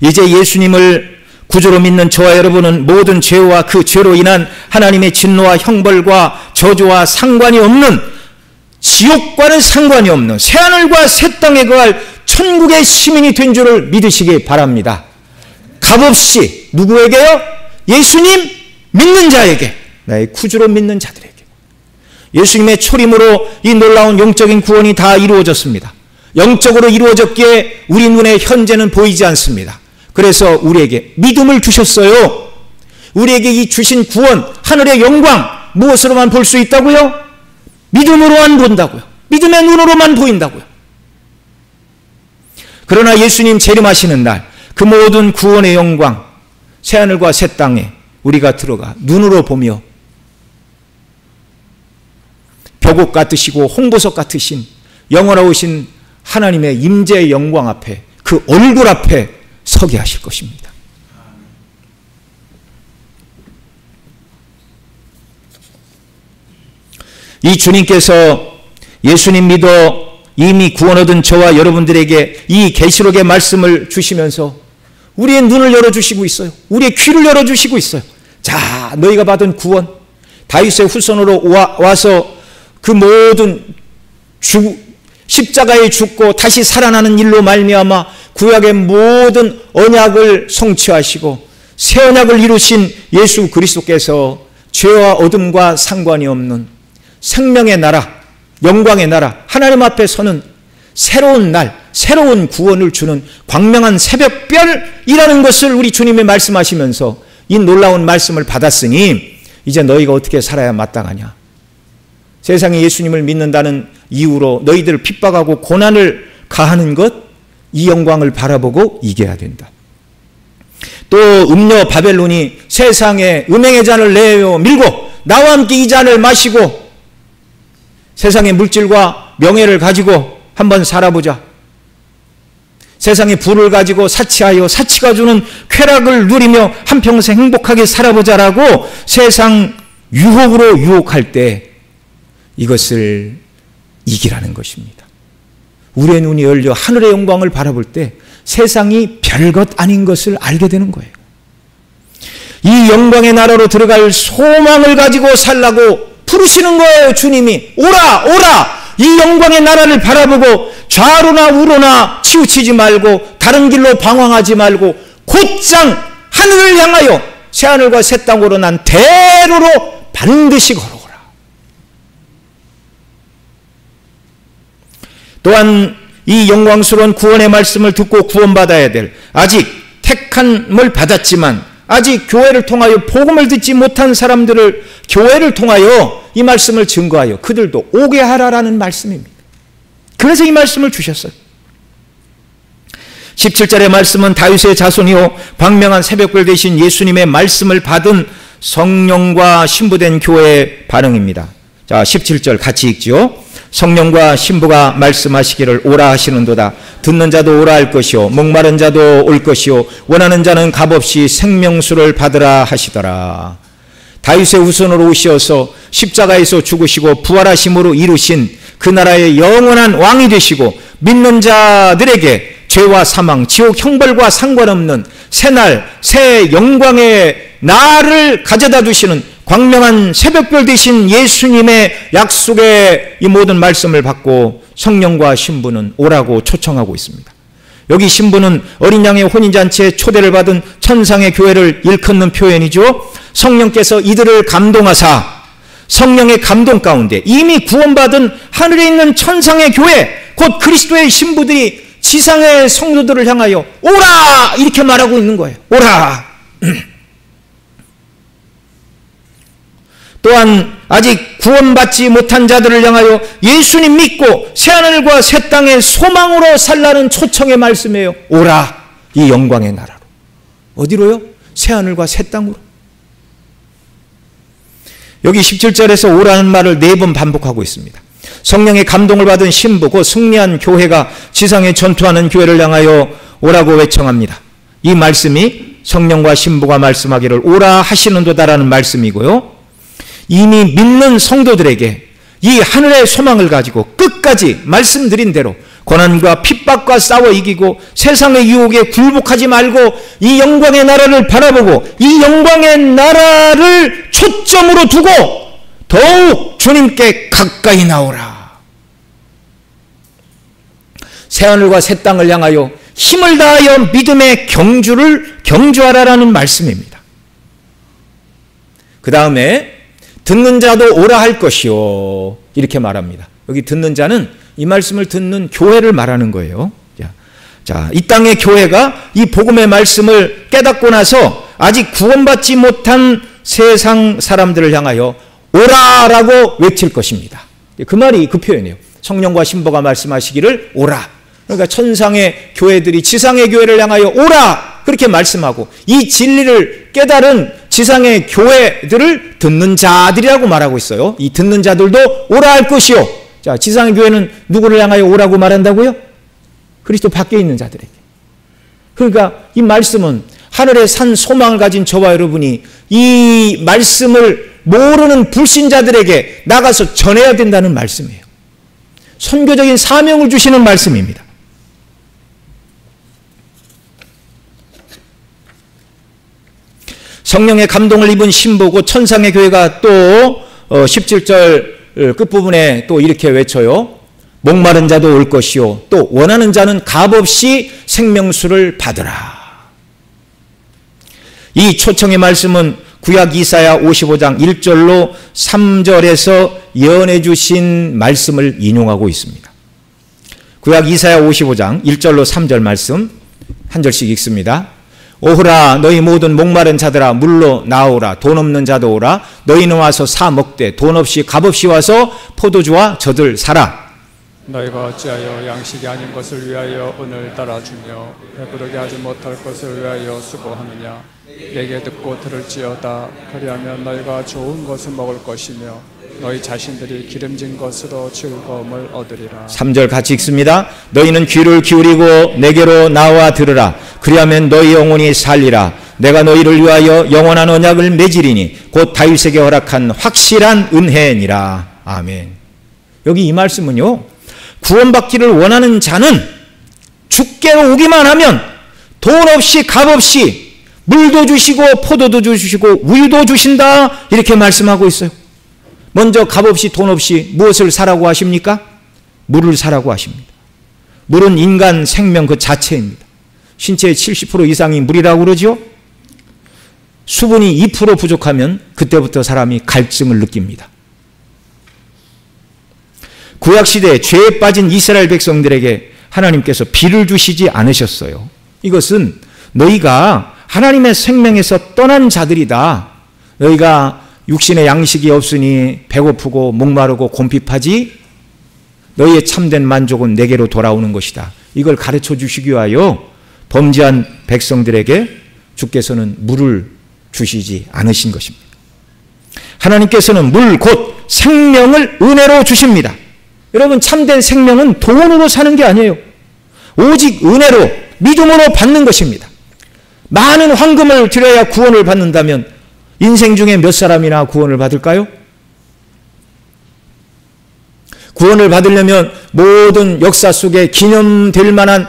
이제 예수님을 구주로 믿는 저와 여러분은 모든 죄와 그 죄로 인한 하나님의 진노와 형벌과 저주와 상관이 없는, 지옥과는 상관이 없는 새하늘과 새 땅에 거할 천국의 시민이 된 줄을 믿으시기 바랍니다. 값없이 누구에게요? 예수님 믿는 자에게, 나의 구주로 믿는 자들에게. 예수님의 초림으로 이 놀라운 영적인 구원이 다 이루어졌습니다. 영적으로 이루어졌기에 우리 눈에 현재는 보이지 않습니다. 그래서 우리에게 믿음을 주셨어요. 우리에게 이 주신 구원, 하늘의 영광 무엇으로만 볼 수 있다고요? 믿음으로만 본다고요. 믿음의 눈으로만 보인다고요. 그러나 예수님 재림하시는 날 그 모든 구원의 영광, 새하늘과 새 땅에 우리가 들어가 눈으로 보며 벽옥 같으시고 홍보석 같으신 영원하신 하나님의 임재의 영광 앞에, 그 얼굴 앞에 서게 하실 것입니다. 이 주님께서 예수님 믿어 이미 구원 얻은 저와 여러분들에게 이 계시록의 말씀을 주시면서 우리의 눈을 열어주시고 있어요. 우리의 귀를 열어주시고 있어요. 자, 너희가 받은 구원, 다윗의 후손으로 와서 그 모든 십자가에 죽고 다시 살아나는 일로 말미암아 구약의 모든 언약을 성취하시고 새 언약을 이루신 예수 그리스도께서 죄와 어둠과 상관이 없는 생명의 나라, 영광의 나라, 하나님 앞에 서는 새로운 날, 새로운 구원을 주는 광명한 새벽별이라는 것을 우리 주님이 말씀하시면서 이 놀라운 말씀을 받았으니 이제 너희가 어떻게 살아야 마땅하냐. 세상에 예수님을 믿는다는 이유로 너희들을 핍박하고 고난을 가하는 것, 이 영광을 바라보고 이겨야 된다. 또 음녀 바벨론이 세상에 음행의 잔을 내어 밀고 나와 함께 이 잔을 마시고 세상의 물질과 명예를 가지고 한번 살아보자. 세상의 부를 가지고 사치하여 사치가 주는 쾌락을 누리며 한평생 행복하게 살아보자라고 세상 유혹으로 유혹할 때 이것을 이기라는 것입니다. 우리의 눈이 열려 하늘의 영광을 바라볼 때 세상이 별것 아닌 것을 알게 되는 거예요. 이 영광의 나라로 들어갈 소망을 가지고 살라고 부르시는 거예요. 주님이 오라 오라, 이 영광의 나라를 바라보고 좌로나 우로나 치우치지 말고 다른 길로 방황하지 말고 곧장 하늘을 향하여 새하늘과 새 땅으로 난 대로로 반드시 걸어오라. 또한 이 영광스러운 구원의 말씀을 듣고 구원받아야 될, 아직 택함을 받았지만 아직 교회를 통하여 복음을 듣지 못한 사람들을 교회를 통하여 이 말씀을 증거하여 그들도 오게 하라라는 말씀입니다. 그래서 이 말씀을 주셨어요. 17절의 말씀은 다윗의 자손이요 광명한 새벽별 되신 예수님의 말씀을 받은 성령과 신부된 교회의 반응입니다. 자, 17절 같이 읽지요. 성령과 신부가 말씀하시기를 오라 하시는도다. 듣는 자도 오라 할 것이요 목마른 자도 올 것이요 원하는 자는 값없이 생명수를 받으라 하시더라. 다윗의 후손으로 오시어서 십자가에서 죽으시고 부활하심으로 이루신 그 나라의 영원한 왕이 되시고 믿는 자들에게 죄와 사망, 지옥 형벌과 상관없는 새날, 새 영광의 날을 가져다 두시는 광명한 새벽별 되신 예수님의 약속의 이 모든 말씀을 받고 성령과 신부는 오라고 초청하고 있습니다. 여기 신부는 어린 양의 혼인잔치에 초대를 받은 천상의 교회를 일컫는 표현이죠. 성령께서 이들을 감동하사 성령의 감동 가운데 이미 구원받은 하늘에 있는 천상의 교회, 곧 그리스도의 신부들이 지상의 성도들을 향하여 오라! 이렇게 말하고 있는 거예요. 오라! 또한 아직 구원받지 못한 자들을 향하여 예수님 믿고 새하늘과 새 땅의 소망으로 살라는 초청의 말씀이에요. 오라, 이 영광의 나라로. 어디로요? 새하늘과 새 땅으로. 여기 17절에서 오라는 말을 4번 반복하고 있습니다. 성령의 감동을 받은 신부, 곧 승리한 교회가 지상에 전투하는 교회를 향하여 오라고 외청합니다. 이 말씀이 성령과 신부가 말씀하기를 오라 하시는도다라는 말씀이고요. 이미 믿는 성도들에게 이 하늘의 소망을 가지고 끝까지 말씀드린 대로 고난과 핍박과 싸워 이기고 세상의 유혹에 굴복하지 말고 이 영광의 나라를 바라보고 이 영광의 나라를 초점으로 두고 더욱 주님께 가까이 나오라. 새하늘과 새 땅을 향하여 힘을 다하여 믿음의 경주하라라는 말씀입니다. 그 다음에 듣는 자도 오라 할 것이요, 이렇게 말합니다. 여기 듣는 자는 이 말씀을 듣는 교회를 말하는 거예요. 자, 이 땅의 교회가 이 복음의 말씀을 깨닫고 나서 아직 구원받지 못한 세상 사람들을 향하여 오라라고 외칠 것입니다. 그 말이 그 표현이에요. 성령과 신부가 말씀하시기를 오라. 그러니까 천상의 교회들이 지상의 교회를 향하여 오라, 그렇게 말씀하고 이 진리를 깨달은 지상의 교회들을 듣는 자들이라고 말하고 있어요. 이 듣는 자들도 오라 할 것이요. 자, 지상의 교회는 누구를 향하여 오라고 말한다고요? 그리스도 밖에 있는 자들에게. 그러니까 이 말씀은 하늘의 산 소망을 가진 저와 여러분이 이 말씀을 모르는 불신자들에게 나가서 전해야 된다는 말씀이에요. 선교적인 사명을 주시는 말씀입니다. 성령의 감동을 입은 신부고 천상의 교회가 또 17절 끝부분에 또 이렇게 외쳐요. 목마른 자도 올 것이요 또 원하는 자는 값없이 생명수를 받으라. 이 초청의 말씀은 구약 이사야 55장 1절로 3절에서 예언해 주신 말씀을 인용하고 있습니다. 구약 이사야 55장 1절로 3절 말씀 한 절씩 읽습니다. 오호라 너희 모든 목마른 자들아 물로 나오라. 돈 없는 자도 오라. 너희는 와서 사 먹되 돈 없이 값없이 와서 포도주와 젖을 사라. 너희가 어찌하여 양식이 아닌 것을 위하여 은을 따라주며 배부르게 하지 못할 것을 위하여 수고하느냐. 내게 듣고 들을지어다. 그리하면 너희가 좋은 것을 먹을 것이며 너희 자신들이 기름진 것으로 즐거움을 얻으리라. 3절 같이 읽습니다. 너희는 귀를 기울이고 내게로 나와 들으라. 그리하면 너희 영혼이 살리라. 내가 너희를 위하여 영원한 언약을 맺으리니 곧 다윗에게 허락한 확실한 은혜니라. 아멘. 여기 이 말씀은요, 구원받기를 원하는 자는 주께 오기만 하면 돈 없이 값 없이 물도 주시고 포도도 주시고 우유도 주신다, 이렇게 말씀하고 있어요. 먼저 값없이 돈 없이 무엇을 사라고 하십니까? 물을 사라고 하십니다. 물은 인간 생명 그 자체입니다. 신체의 70% 이상이 물이라고 그러죠. 수분이 2% 부족하면 그때부터 사람이 갈증을 느낍니다. 구약시대에 죄에 빠진 이스라엘 백성들에게 하나님께서 비를 주시지 않으셨어요. 이것은 너희가 하나님의 생명에서 떠난 자들이다. 너희가 육신의 양식이 없으니 배고프고 목마르고 곰핍하지 너희의 참된 만족은 내게로 돌아오는 것이다. 이걸 가르쳐 주시기 위하여 범죄한 백성들에게 주께서는 물을 주시지 않으신 것입니다. 하나님께서는 물 곧 생명을 은혜로 주십니다. 여러분, 참된 생명은 돈으로 사는 게 아니에요. 오직 은혜로 믿음으로 받는 것입니다. 많은 황금을 들여야 구원을 받는다면 인생 중에 몇 사람이나 구원을 받을까요? 구원을 받으려면 모든 역사 속에 기념될 만한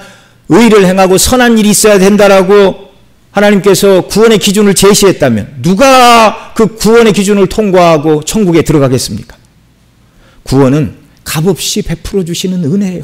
의를 행하고 선한 일이 있어야 된다라고 하나님께서 구원의 기준을 제시했다면 누가 그 구원의 기준을 통과하고 천국에 들어가겠습니까? 구원은 값없이 베풀어 주시는 은혜예요.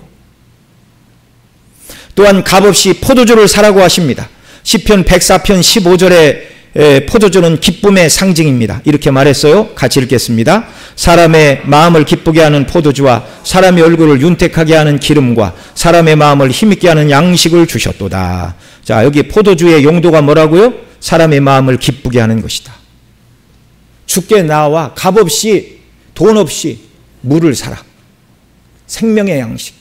또한 값없이 포도주를 사라고 하십니다. 시편 104편 15절에 포도주는 기쁨의 상징입니다. 이렇게 말했어요. 같이 읽겠습니다. 사람의 마음을 기쁘게 하는 포도주와 사람의 얼굴을 윤택하게 하는 기름과 사람의 마음을 힘있게 하는 양식을 주셨도다. 자, 여기 포도주의 용도가 뭐라고요? 사람의 마음을 기쁘게 하는 것이다. 주께 나와 값없이 돈 없이 물을 사라. 생명의 양식,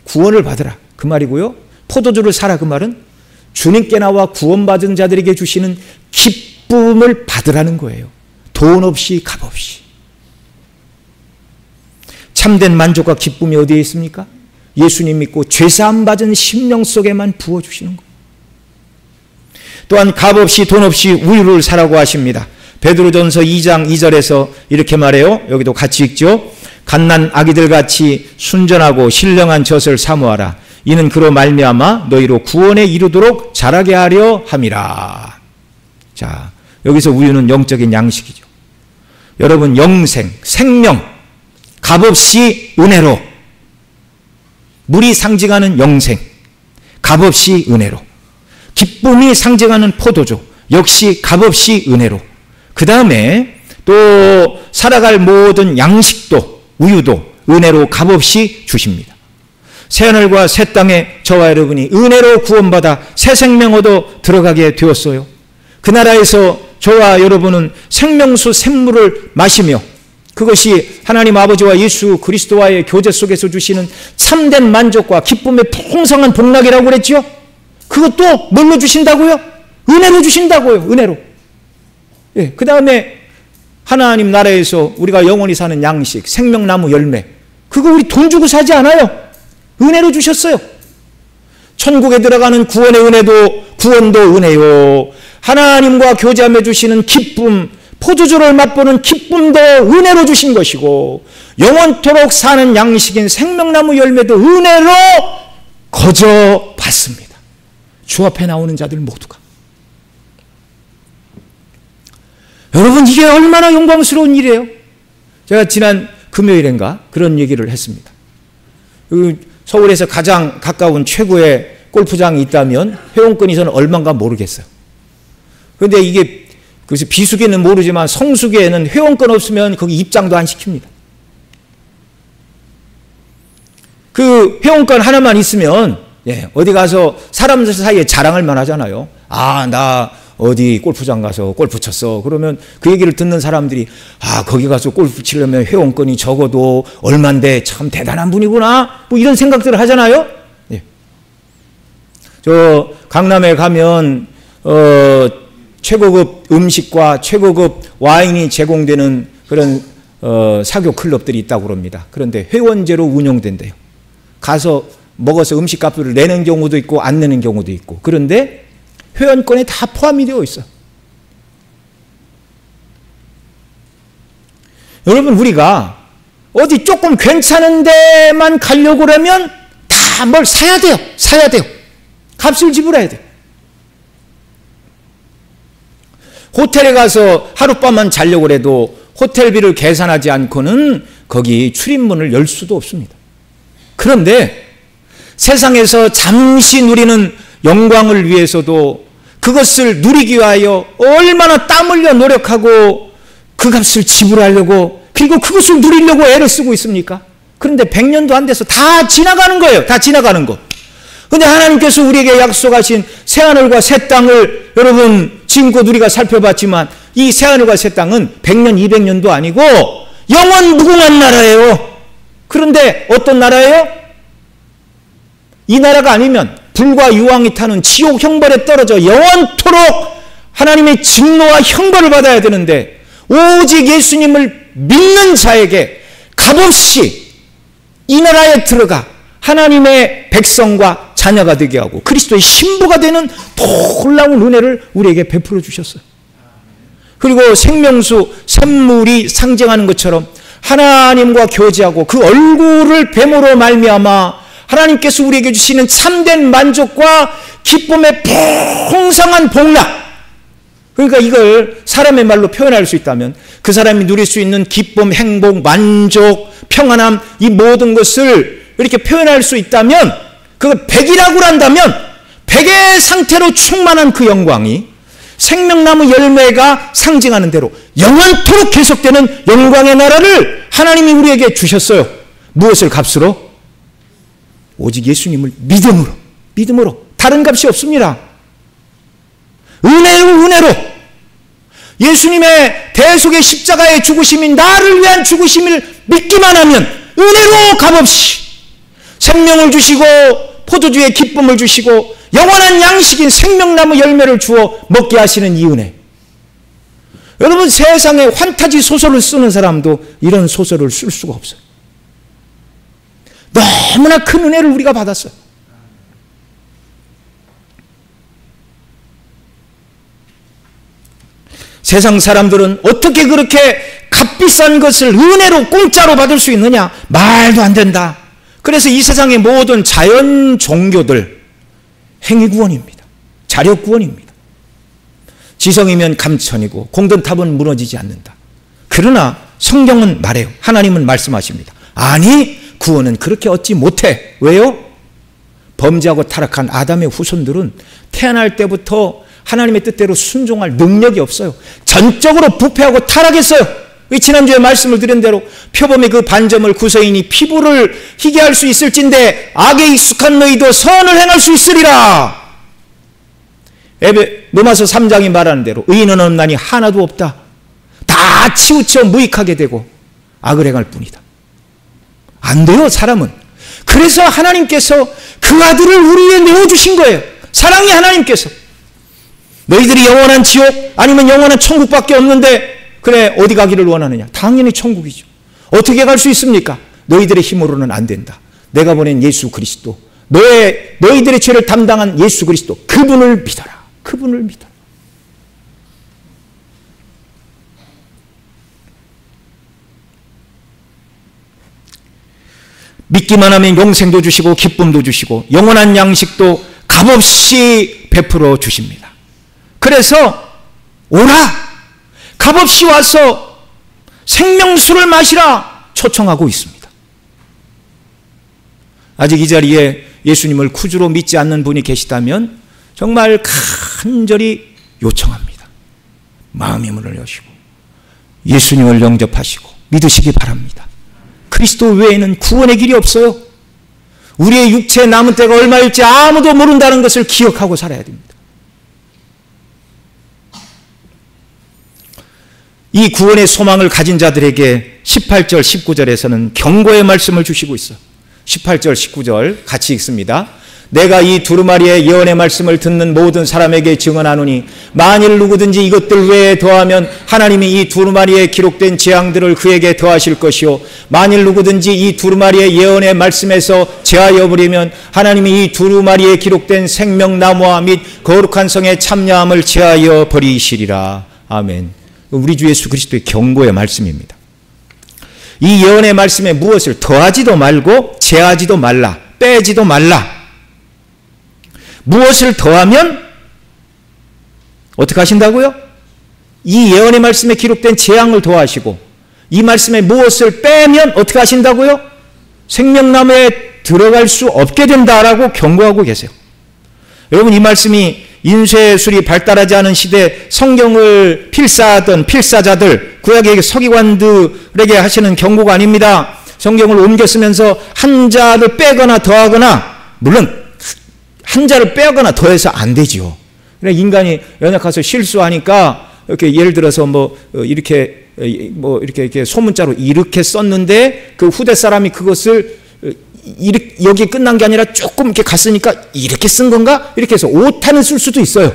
구원을 받으라. 그 말이고요. 포도주를 사라. 그 말은 주님께 나와 구원받은 자들에게 주시는 기쁨을 받으라는 거예요. 돈 없이 값없이. 참된 만족과 기쁨이 어디에 있습니까? 예수님 믿고 죄사함 받은 심령 속에만 부어주시는 거예요. 또한 값없이 돈 없이 우유를 사라고 하십니다. 베드로전서 2장 2절에서 이렇게 말해요. 여기도 같이 읽죠. 갓난 아기들같이 순전하고 신령한 젖을 사모하라. 이는 그로 말미암아 너희로 구원에 이르도록 자라게 하려 함이라. 자, 여기서 우유는 영적인 양식이죠. 여러분, 영생, 생명, 값없이 은혜로, 물이 상징하는 영생, 값없이 은혜로, 기쁨이 상징하는 포도주, 역시 값없이 은혜로, 그 다음에 또 살아갈 모든 양식도, 우유도 은혜로 값없이 주십니다. 새하늘과 새 땅에 저와 여러분이 은혜로 구원받아 새 생명 얻어 들어가게 되었어요. 그 나라에서 저와 여러분은 생명수 샘물을 마시며 그것이 하나님 아버지와 예수 그리스도와의 교제 속에서 주시는 참된 만족과 기쁨의 풍성한 복락이라고 그랬죠. 그것도 뭘로 주신다고요? 은혜로 주신다고요. 은혜로. 예, 그 다음에 하나님 나라에서 우리가 영원히 사는 양식, 생명나무 열매, 그거 우리 돈 주고 사지 않아요. 은혜로 주셨어요. 천국에 들어가는 구원의 은혜도, 구원도 은혜요. 하나님과 교제하며 주시는 기쁨, 포도주를 맛보는 기쁨도 은혜로 주신 것이고, 영원토록 사는 양식인 생명나무 열매도 은혜로 거저 받습니다. 주 앞에 나오는 자들 모두가. 여러분, 이게 얼마나 영광스러운 일이에요. 제가 지난 금요일인가 그런 얘기를 했습니다. 서울에서 가장 가까운 최고의 골프장이 있다면 회원권이 저는 얼마인가 모르겠어요. 그런데 이게 그래서 비수기는 모르지만 성수기에는 회원권 없으면 거기 입장도 안 시킵니다. 그 회원권 하나만 있으면 어디 가서 사람들 사이에 자랑할 만하잖아요. 아, 나 어디 골프장 가서 골프 쳤어. 그러면 그 얘기를 듣는 사람들이 거기 가서 골프 치려면 회원권이 적어도 얼만데 참 대단한 분이구나. 뭐 이런 생각들을 하잖아요. 저 강남에 가면 최고급 음식과 최고급 와인이 제공되는 그런 사교 클럽들이 있다고 그럽니다. 그런데 회원제로 운영된대요. 가서 먹어서 음식값을 내는 경우도 있고 안 내는 경우도 있고. 그런데 회원권에 다 포함이 되어 있어요. 여러분, 우리가 어디 조금 괜찮은 데만 가려고 그러면 다 뭘 사야 돼요. 사야 돼요. 값을 지불해야 돼요. 호텔에 가서 하룻밤만 자려고 해도 호텔비를 계산하지 않고는 거기 출입문을 열 수도 없습니다. 그런데 세상에서 잠시 누리는 영광을 위해서도 그것을 누리기 위하여 얼마나 땀 흘려 노력하고 그 값을 지불하려고, 그리고 그것을 누리려고 애를 쓰고 있습니까? 그런데 100년도 안 돼서 다 지나가는 거예요. 다 지나가는 거. 그런데 하나님께서 우리에게 약속하신 새하늘과 새 땅을 여러분 지금껏 우리가 살펴봤지만 이 새하늘과 새 땅은 100년, 200년도 아니고 영원 무궁한 나라예요. 그런데 어떤 나라예요? 이 나라가 아니면 불과 유황이 타는 지옥 형벌에 떨어져 영원토록 하나님의 진노와 형벌을 받아야 되는데, 오직 예수님을 믿는 자에게 값없이 이 나라에 들어가 하나님의 백성과 자녀가 되게 하고 그리스도의 신부가 되는 놀라운 은혜를 우리에게 베풀어 주셨어요. 그리고 생명수 샘물이 상징하는 것처럼 하나님과 교제하고 그 얼굴을 뱀으로 말미암아 하나님께서 우리에게 주시는 참된 만족과 기쁨의 풍성한 복락, 그러니까 이걸 사람의 말로 표현할 수 있다면 그 사람이 누릴 수 있는 기쁨, 행복, 만족, 평안함, 이 모든 것을 이렇게 표현할 수 있다면 그걸 100이라고 한다면 100의 상태로 충만한 그 영광이 생명나무 열매가 상징하는 대로 영원토록 계속되는 영광의 나라를 하나님이 우리에게 주셨어요. 무엇을 값으로? 오직 예수님을 믿음으로. 다른 값이 없습니다. 은혜로 예수님의 대속의 십자가의 죽으심이 나를 위한 죽으심을 믿기만 하면 은혜로 값없이 생명을 주시고 포도주의 기쁨을 주시고 영원한 양식인 생명나무 열매를 주어 먹게 하시는 이 은혜. 여러분, 세상에 환타지 소설을 쓰는 사람도 이런 소설을 쓸 수가 없어요. 너무나 큰 은혜를 우리가 받았어요. 세상 사람들은 어떻게 그렇게 값비싼 것을 은혜로 공짜로 받을 수 있느냐? 말도 안 된다. 그래서 이 세상의 모든 자연 종교들 행위구원입니다. 자력구원입니다. 지성이면 감천이고 공든탑은 무너지지 않는다. 그러나 성경은 말해요. 하나님은 말씀하십니다. 아니, 구원은 그렇게 얻지 못해. 왜요? 범죄하고 타락한 아담의 후손들은 태어날 때부터 하나님의 뜻대로 순종할 능력이 없어요. 전적으로 부패하고 타락했어요. 지난주에 말씀을 드린 대로 표범의 그 반점을 구서인이 피부를 희게 할 수 있을진데 악에 익숙한 너희도 선을 행할 수 있으리라. 로마서 3장이 말하는 대로 의인은 없나니 하나도 없다. 다 치우쳐 무익하게 되고 악을 행할 뿐이다. 안 돼요, 사람은. 그래서 하나님께서 그 아들을 우리에 내어주신 거예요. 사랑의 하나님께서. 너희들이 영원한 지옥 아니면 영원한 천국밖에 없는데 그래, 어디 가기를 원하느냐? 당연히 천국이죠. 어떻게 갈 수 있습니까? 너희들의 힘으로는 안 된다. 내가 보낸 예수 그리스도, 너희들의 죄를 담당한 예수 그리스도, 그분을 믿어라. 그분을 믿어라. 믿기만 하면 용생도 주시고 기쁨도 주시고 영원한 양식도 값없이 베풀어 주십니다. 그래서 오라! 값없이 와서 생명수를 마시라 초청하고 있습니다. 아직 이 자리에 예수님을 구주로 믿지 않는 분이 계시다면 정말 간절히 요청합니다. 마음의 문을 여시고 예수님을 영접하시고 믿으시기 바랍니다. 그리스도 외에는 구원의 길이 없어요. 우리의 육체에 남은 때가 얼마일지 아무도 모른다는 것을 기억하고 살아야 됩니다. 이 구원의 소망을 가진 자들에게 18절, 19절에서는 경고의 말씀을 주시고 있어요. 18절, 19절 같이 읽습니다. 내가 이 두루마리의 예언의 말씀을 듣는 모든 사람에게 증언하노니 만일 누구든지 이것들 외에 더하면 하나님이 이 두루마리에 기록된 재앙들을 그에게 더하실 것이요 만일 누구든지 이 두루마리의 예언의 말씀에서 제하여 버리면 하나님이 이 두루마리에 기록된 생명나무와 및 거룩한 성의 참여함을 제하여 버리시리라. 아멘. 우리 주 예수 그리스도의 경고의 말씀입니다. 이 예언의 말씀에 무엇을 더하지도 말고 제하지도 말라, 빼지도 말라. 무엇을 더하면 어떻게 하신다고요? 이 예언의 말씀에 기록된 재앙을 더하시고 이 말씀에 무엇을 빼면 어떻게 하신다고요? 생명나무에 들어갈 수 없게 된다라고 경고하고 계세요. 여러분, 이 말씀이 인쇄술이 발달하지 않은 시대 성경을 필사하던 필사자들, 구약의 서기관들에게 하시는 경고가 아닙니다. 성경을 옮겨 쓰면서 한자를 빼거나 더하거나, 물론 한자를 빼거나 더해서 안 되지요. 그러니까 인간이 연약해서 실수하니까 이렇게 예를 들어서 이렇게 소문자로 이렇게 썼는데 그 후대 사람이 그것을 여기 끝난 게 아니라 조금 이렇게 갔으니까 이렇게 쓴 건가? 이렇게 해서 오타는 쓸 수도 있어요.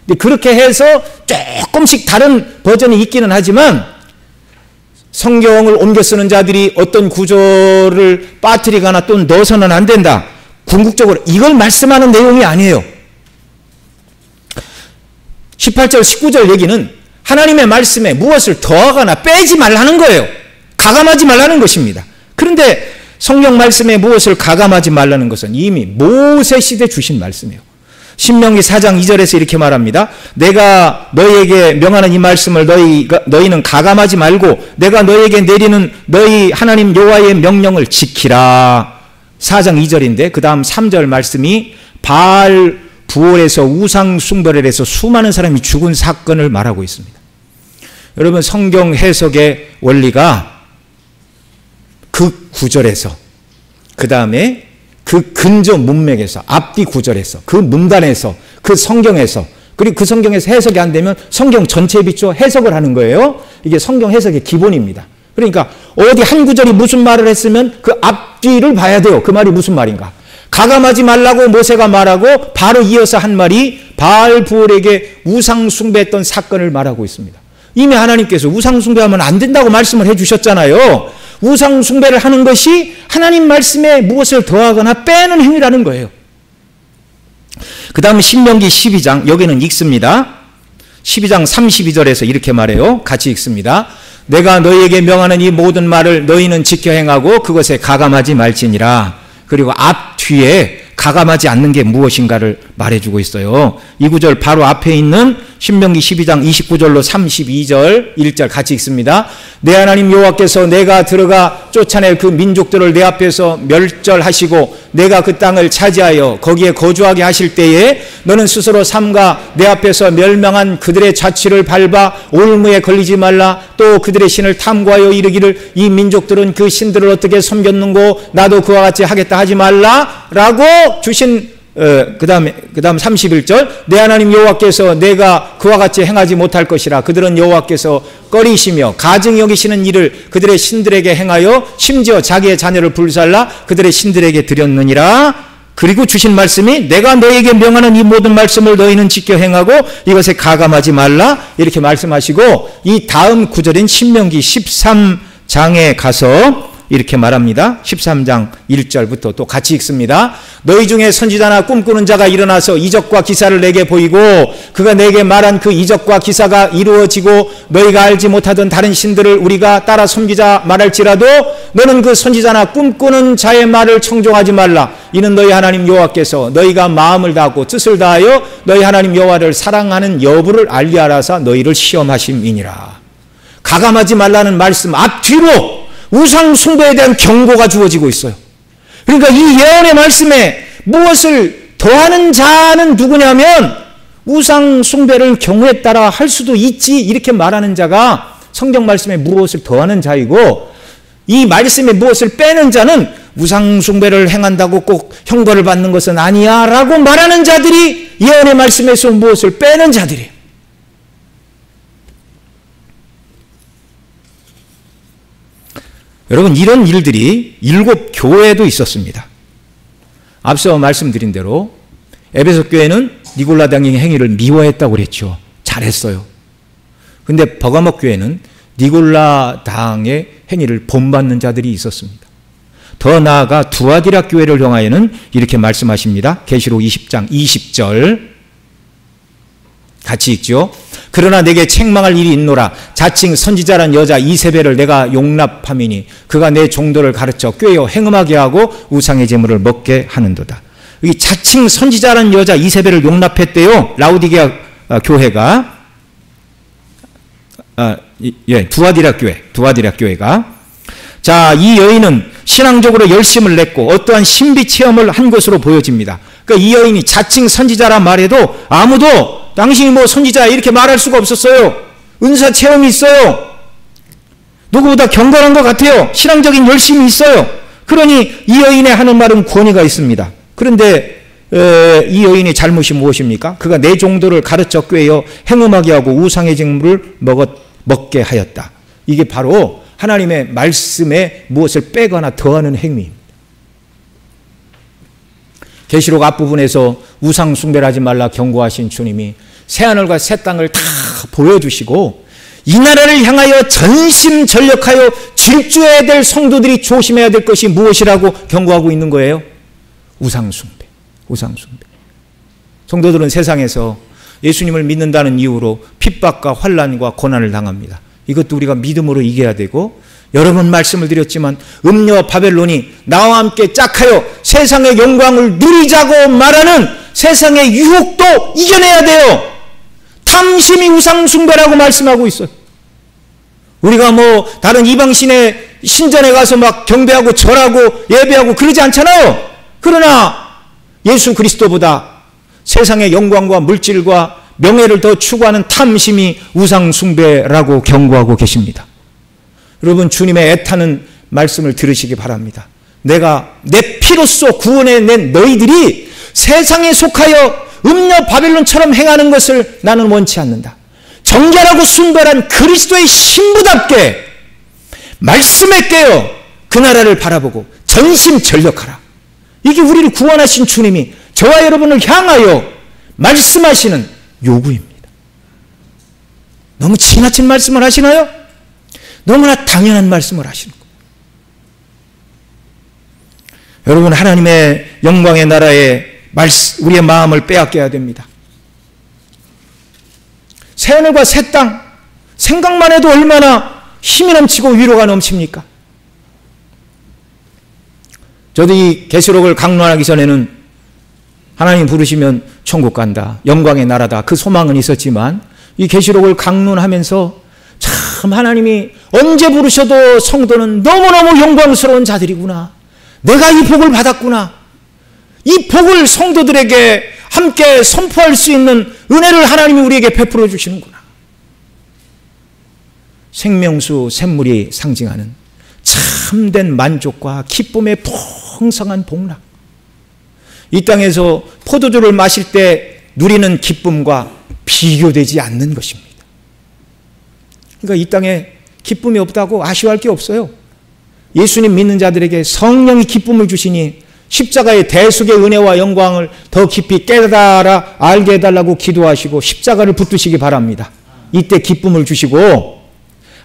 근데 그렇게 해서 조금씩 다른 버전이 있기는 하지만 성경을 옮겨 쓰는 자들이 어떤 구조를 빠뜨리거나 또 넣어서는 안 된다. 궁극적으로 이걸 말씀하는 내용이 아니에요. 18절, 19절 얘기는 하나님의 말씀에 무엇을 더하거나 빼지 말라는 거예요. 가감하지 말라는 것입니다. 그런데 성경 말씀에 무엇을 가감하지 말라는 것은 이미 모세 시대 주신 말씀이에요. 신명기 4장 2절에서 이렇게 말합니다. 내가 너희에게 명하는 이 말씀을 너희는 가감하지 말고 내가 너희에게 내리는 너희 하나님 여호와의 명령을 지키라. 4장 2절인데 그 다음 3절 말씀이 바알 부올에서 우상 숭배를 해서 수많은 사람이 죽은 사건을 말하고 있습니다. 여러분, 성경 해석의 원리가 그 구절에서, 그 다음에 그 근저 문맥에서, 앞뒤 구절에서, 그 문단에서, 그 성경에서, 그리고 그 성경에서 해석이 안 되면 성경 전체에 비춰 해석을 하는 거예요. 이게 성경 해석의 기본입니다. 그러니까 어디 한 구절이 무슨 말을 했으면 그 앞뒤를 봐야 돼요. 그 말이 무슨 말인가. 가감하지 말라고 모세가 말하고 바로 이어서 한 말이 바알 부올에게 우상 숭배했던 사건을 말하고 있습니다. 이미 하나님께서 우상 숭배하면 안 된다고 말씀을 해 주셨잖아요. 우상 숭배를 하는 것이 하나님 말씀에 무엇을 더하거나 빼는 행위라는 거예요. 그 다음 신명기 12장, 여기는 읽습니다. 12장 32절에서 이렇게 말해요. 같이 읽습니다. 내가 너희에게 명하는 이 모든 말을 너희는 지켜 행하고 그것에 가감하지 말지니라. 그리고 앞 뒤에 가감하지 않는 게 무엇인가를 말해주고 있어요. 이 구절 바로 앞에 있는 신명기 12장 29절로 32절 1절 같이 읽습니다. 내 하나님 여호와께서 내가 들어가 쫓아낼 그 민족들을 내 앞에서 멸절하시고 내가 그 땅을 차지하여 거기에 거주하게 하실 때에 너는 스스로 삼가 내 앞에서 멸망한 그들의 자취를 밟아 올무에 걸리지 말라. 또 그들의 신을 탐구하여 이르기를 이 민족들은 그 신들을 어떻게 섬겼는고 나도 그와 같이 하겠다 하지 말라 라고 주신 그 다음 31절 내 하나님 여호와께서 내가 그와 같이 행하지 못할 것이라. 그들은 여호와께서 꺼리시며 가증히 여기시는 일을 그들의 신들에게 행하여 심지어 자기의 자녀를 불살라 그들의 신들에게 드렸느니라. 그리고 주신 말씀이 내가 너희에게 명하는 이 모든 말씀을 너희는 지켜 행하고 이것에 가감하지 말라 이렇게 말씀하시고 이 다음 구절인 신명기 13장에 가서 이렇게 말합니다. 13장 1절부터 또 같이 읽습니다. 너희 중에 선지자나 꿈꾸는 자가 일어나서 이적과 기사를 내게 보이고 그가 내게 말한 그 이적과 기사가 이루어지고 너희가 알지 못하던 다른 신들을 우리가 따라 섬기자 말할지라도 너는 그 선지자나 꿈꾸는 자의 말을 청종하지 말라. 이는 너희 하나님 여호와께서 너희가 마음을 다하고 뜻을 다하여 너희 하나님 여호와를 사랑하는 여부를 알게 하라사 너희를 시험하심이니라. 가감하지 말라는 말씀 앞뒤로 우상 숭배에 대한 경고가 주어지고 있어요. 그러니까 이 예언의 말씀에 무엇을 더하는 자는 누구냐면 우상 숭배를 경우에 따라 할 수도 있지 이렇게 말하는 자가 성경 말씀에 무엇을 더하는 자이고 이 말씀에 무엇을 빼는 자는 우상 숭배를 행한다고 꼭 형벌을 받는 것은 아니야 라고 말하는 자들이 예언의 말씀에서 무엇을 빼는 자들이에요. 여러분, 이런 일들이 7 교회에도 있었습니다. 앞서 말씀드린 대로 에베소 교회는 니골라 당의 행위를 미워했다고 그랬죠. 잘했어요. 근데 버가목 교회는 니골라 당의 행위를 본받는 자들이 있었습니다. 더 나아가 두아디라 교회를 향하여는 이렇게 말씀하십니다. 계시록 20장 20절 같이 읽죠. 그러나 내게 책망할 일이 있노라. 자칭 선지자란 여자 이세벨을 내가 용납함이니 그가 내 종도를 가르쳐 꾀어 행음하게 하고 우상의 제물을 먹게 하는도다. 이 자칭 선지자란 여자 이세벨을 용납했대요. 라우디게아 교회가 두아디라 교회가 자, 이 여인은 신앙적으로 열심을 냈고 어떠한 신비 체험을 한 것으로 보여집니다. 그러니까 이 여인이 자칭 선지자라 말해도 아무도 당신이 뭐 선지자 이렇게 말할 수가 없었어요. 은사 체험이 있어요. 누구보다 경건한 것 같아요. 신앙적인 열심이 있어요. 그러니 이 여인의 하는 말은 권위가 있습니다. 그런데 이 여인의 잘못이 무엇입니까? 그가 내 종도를 가르쳐 꾀어 행음하게 하고 우상의 제물을 먹게 하였다. 이게 바로 하나님의 말씀에 무엇을 빼거나 더하는 행위입니다. 계시록 앞부분에서 우상 숭배를 하지 말라 경고하신 주님이 새하늘과 새 땅을 다 보여주시고 이 나라를 향하여 전심전력하여 질주해야 될 성도들이 조심해야 될 것이 무엇이라고 경고하고 있는 거예요? 우상 숭배. 성도들은 세상에서 예수님을 믿는다는 이유로 핍박과 환난과 고난을 당합니다. 이것도 우리가 믿음으로 이겨야 되고 여러 번 말씀을 드렸지만 음녀 바벨론이 나와 함께 짝하여 세상의 영광을 누리자고 말하는 세상의 유혹도 이겨내야 돼요. 탐심이 우상숭배라고 말씀하고 있어요. 우리가 뭐 다른 이방신의 신전에 가서 막 경배하고 절하고 예배하고 그러지 않잖아요. 그러나 예수 그리스도보다 세상의 영광과 물질과 명예를 더 추구하는 탐심이 우상숭배라고 경고하고 계십니다. 여러분, 주님의 애타는 말씀을 들으시기 바랍니다. 내가 내 피로써 구원해낸 너희들이 세상에 속하여 음녀 바벨론처럼 행하는 것을 나는 원치 않는다. 정결하고 순결한 그리스도의 신부답게 말씀에 깨어 그 나라를 바라보고 전심전력하라. 이게 우리를 구원하신 주님이 저와 여러분을 향하여 말씀하시는 요구입니다. 너무 지나친 말씀을 하시나요? 너무나 당연한 말씀을 하시는 거예요. 여러분, 하나님의 영광의 나라에 우리의 마음을 빼앗겨야 됩니다. 새하늘과 새 땅, 생각만 해도 얼마나 힘이 넘치고 위로가 넘칩니까? 저도 이 계시록을 강론하기 전에는 하나님 부르시면 천국 간다, 영광의 나라다, 그 소망은 있었지만 이 계시록을 강론하면서 참 하나님이 언제 부르셔도 성도는 너무너무 영광스러운 자들이구나, 내가 이 복을 받았구나, 이 복을 성도들에게 함께 선포할 수 있는 은혜를 하나님이 우리에게 베풀어 주시는구나. 생명수 샘물이 상징하는 참된 만족과 기쁨의 풍성한 복락, 이 땅에서 포도주를 마실 때 누리는 기쁨과 비교되지 않는 것입니다. 그러니까 이 땅에 기쁨이 없다고 아쉬워할 게 없어요. 예수님 믿는 자들에게 성령이 기쁨을 주시니 십자가의 대속의 은혜와 영광을 더 깊이 깨달아 알게 해달라고 기도하시고 십자가를 붙드시기 바랍니다. 이때 기쁨을 주시고,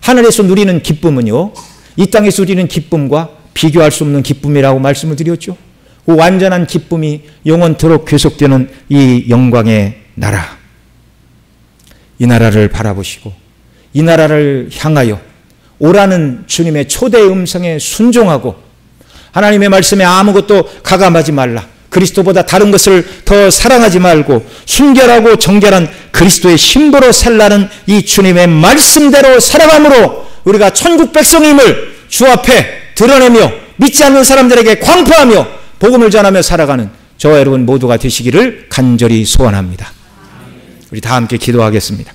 하늘에서 누리는 기쁨은요, 이 땅에서 누리는 기쁨과 비교할 수 없는 기쁨이라고 말씀을 드렸죠. 그 완전한 기쁨이 영원토록 계속되는 이 영광의 나라, 이 나라를 바라보시고 이 나라를 향하여 오라는 주님의 초대 음성에 순종하고 하나님의 말씀에 아무것도 가감하지 말라, 그리스도보다 다른 것을 더 사랑하지 말고 순결하고 정결한 그리스도의 신부로 살라는 이 주님의 말씀대로 살아감으로 우리가 천국 백성임을 주 앞에 드러내며 믿지 않는 사람들에게 광포하며 복음을 전하며 살아가는 저와 여러분 모두가 되시기를 간절히 소원합니다. 우리 다 함께 기도하겠습니다.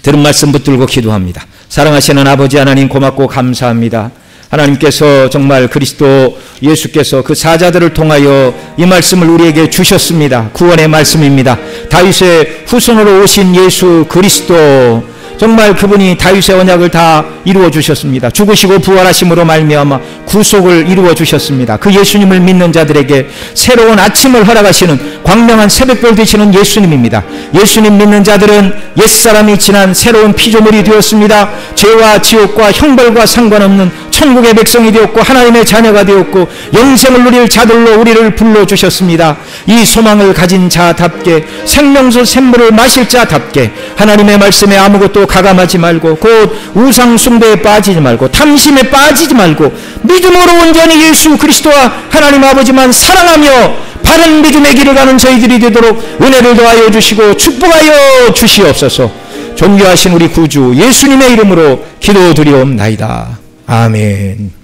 들은 말씀 붙들고 기도합니다. 사랑하시는 아버지 하나님, 고맙고 감사합니다. 하나님께서 정말 그리스도 예수께서 그 사자들을 통하여 이 말씀을 우리에게 주셨습니다. 구원의 말씀입니다. 다윗의 후손으로 오신 예수 그리스도, 정말 그분이 다윗의 언약을 다 이루어 주셨습니다. 죽으시고 부활하심으로 말미암아 구속을 이루어 주셨습니다. 그 예수님을 믿는 자들에게 새로운 아침을 허락하시는 광명한 새벽별 되시는 예수님입니다. 예수님 믿는 자들은 옛사람이 지난 새로운 피조물이 되었습니다. 죄와 지옥과 형벌과 상관없는 천국의 백성이 되었고 하나님의 자녀가 되었고 영생을 누릴 자들로 우리를 불러주셨습니다. 이 소망을 가진 자답게, 생명수 샘물을 마실 자답게 하나님의 말씀에 아무것도 가감하지 말고, 곧 우상 숭배에 빠지지 말고, 탐심에 빠지지 말고, 믿음으로 온전히 예수 그리스도와 하나님 아버지만 사랑하며 바른 믿음의 길을 가는 저희들이 되도록 은혜를 더하여 주시고 축복하여 주시옵소서. 존귀하신 우리 구주 예수님의 이름으로 기도드리옵나이다. 아멘.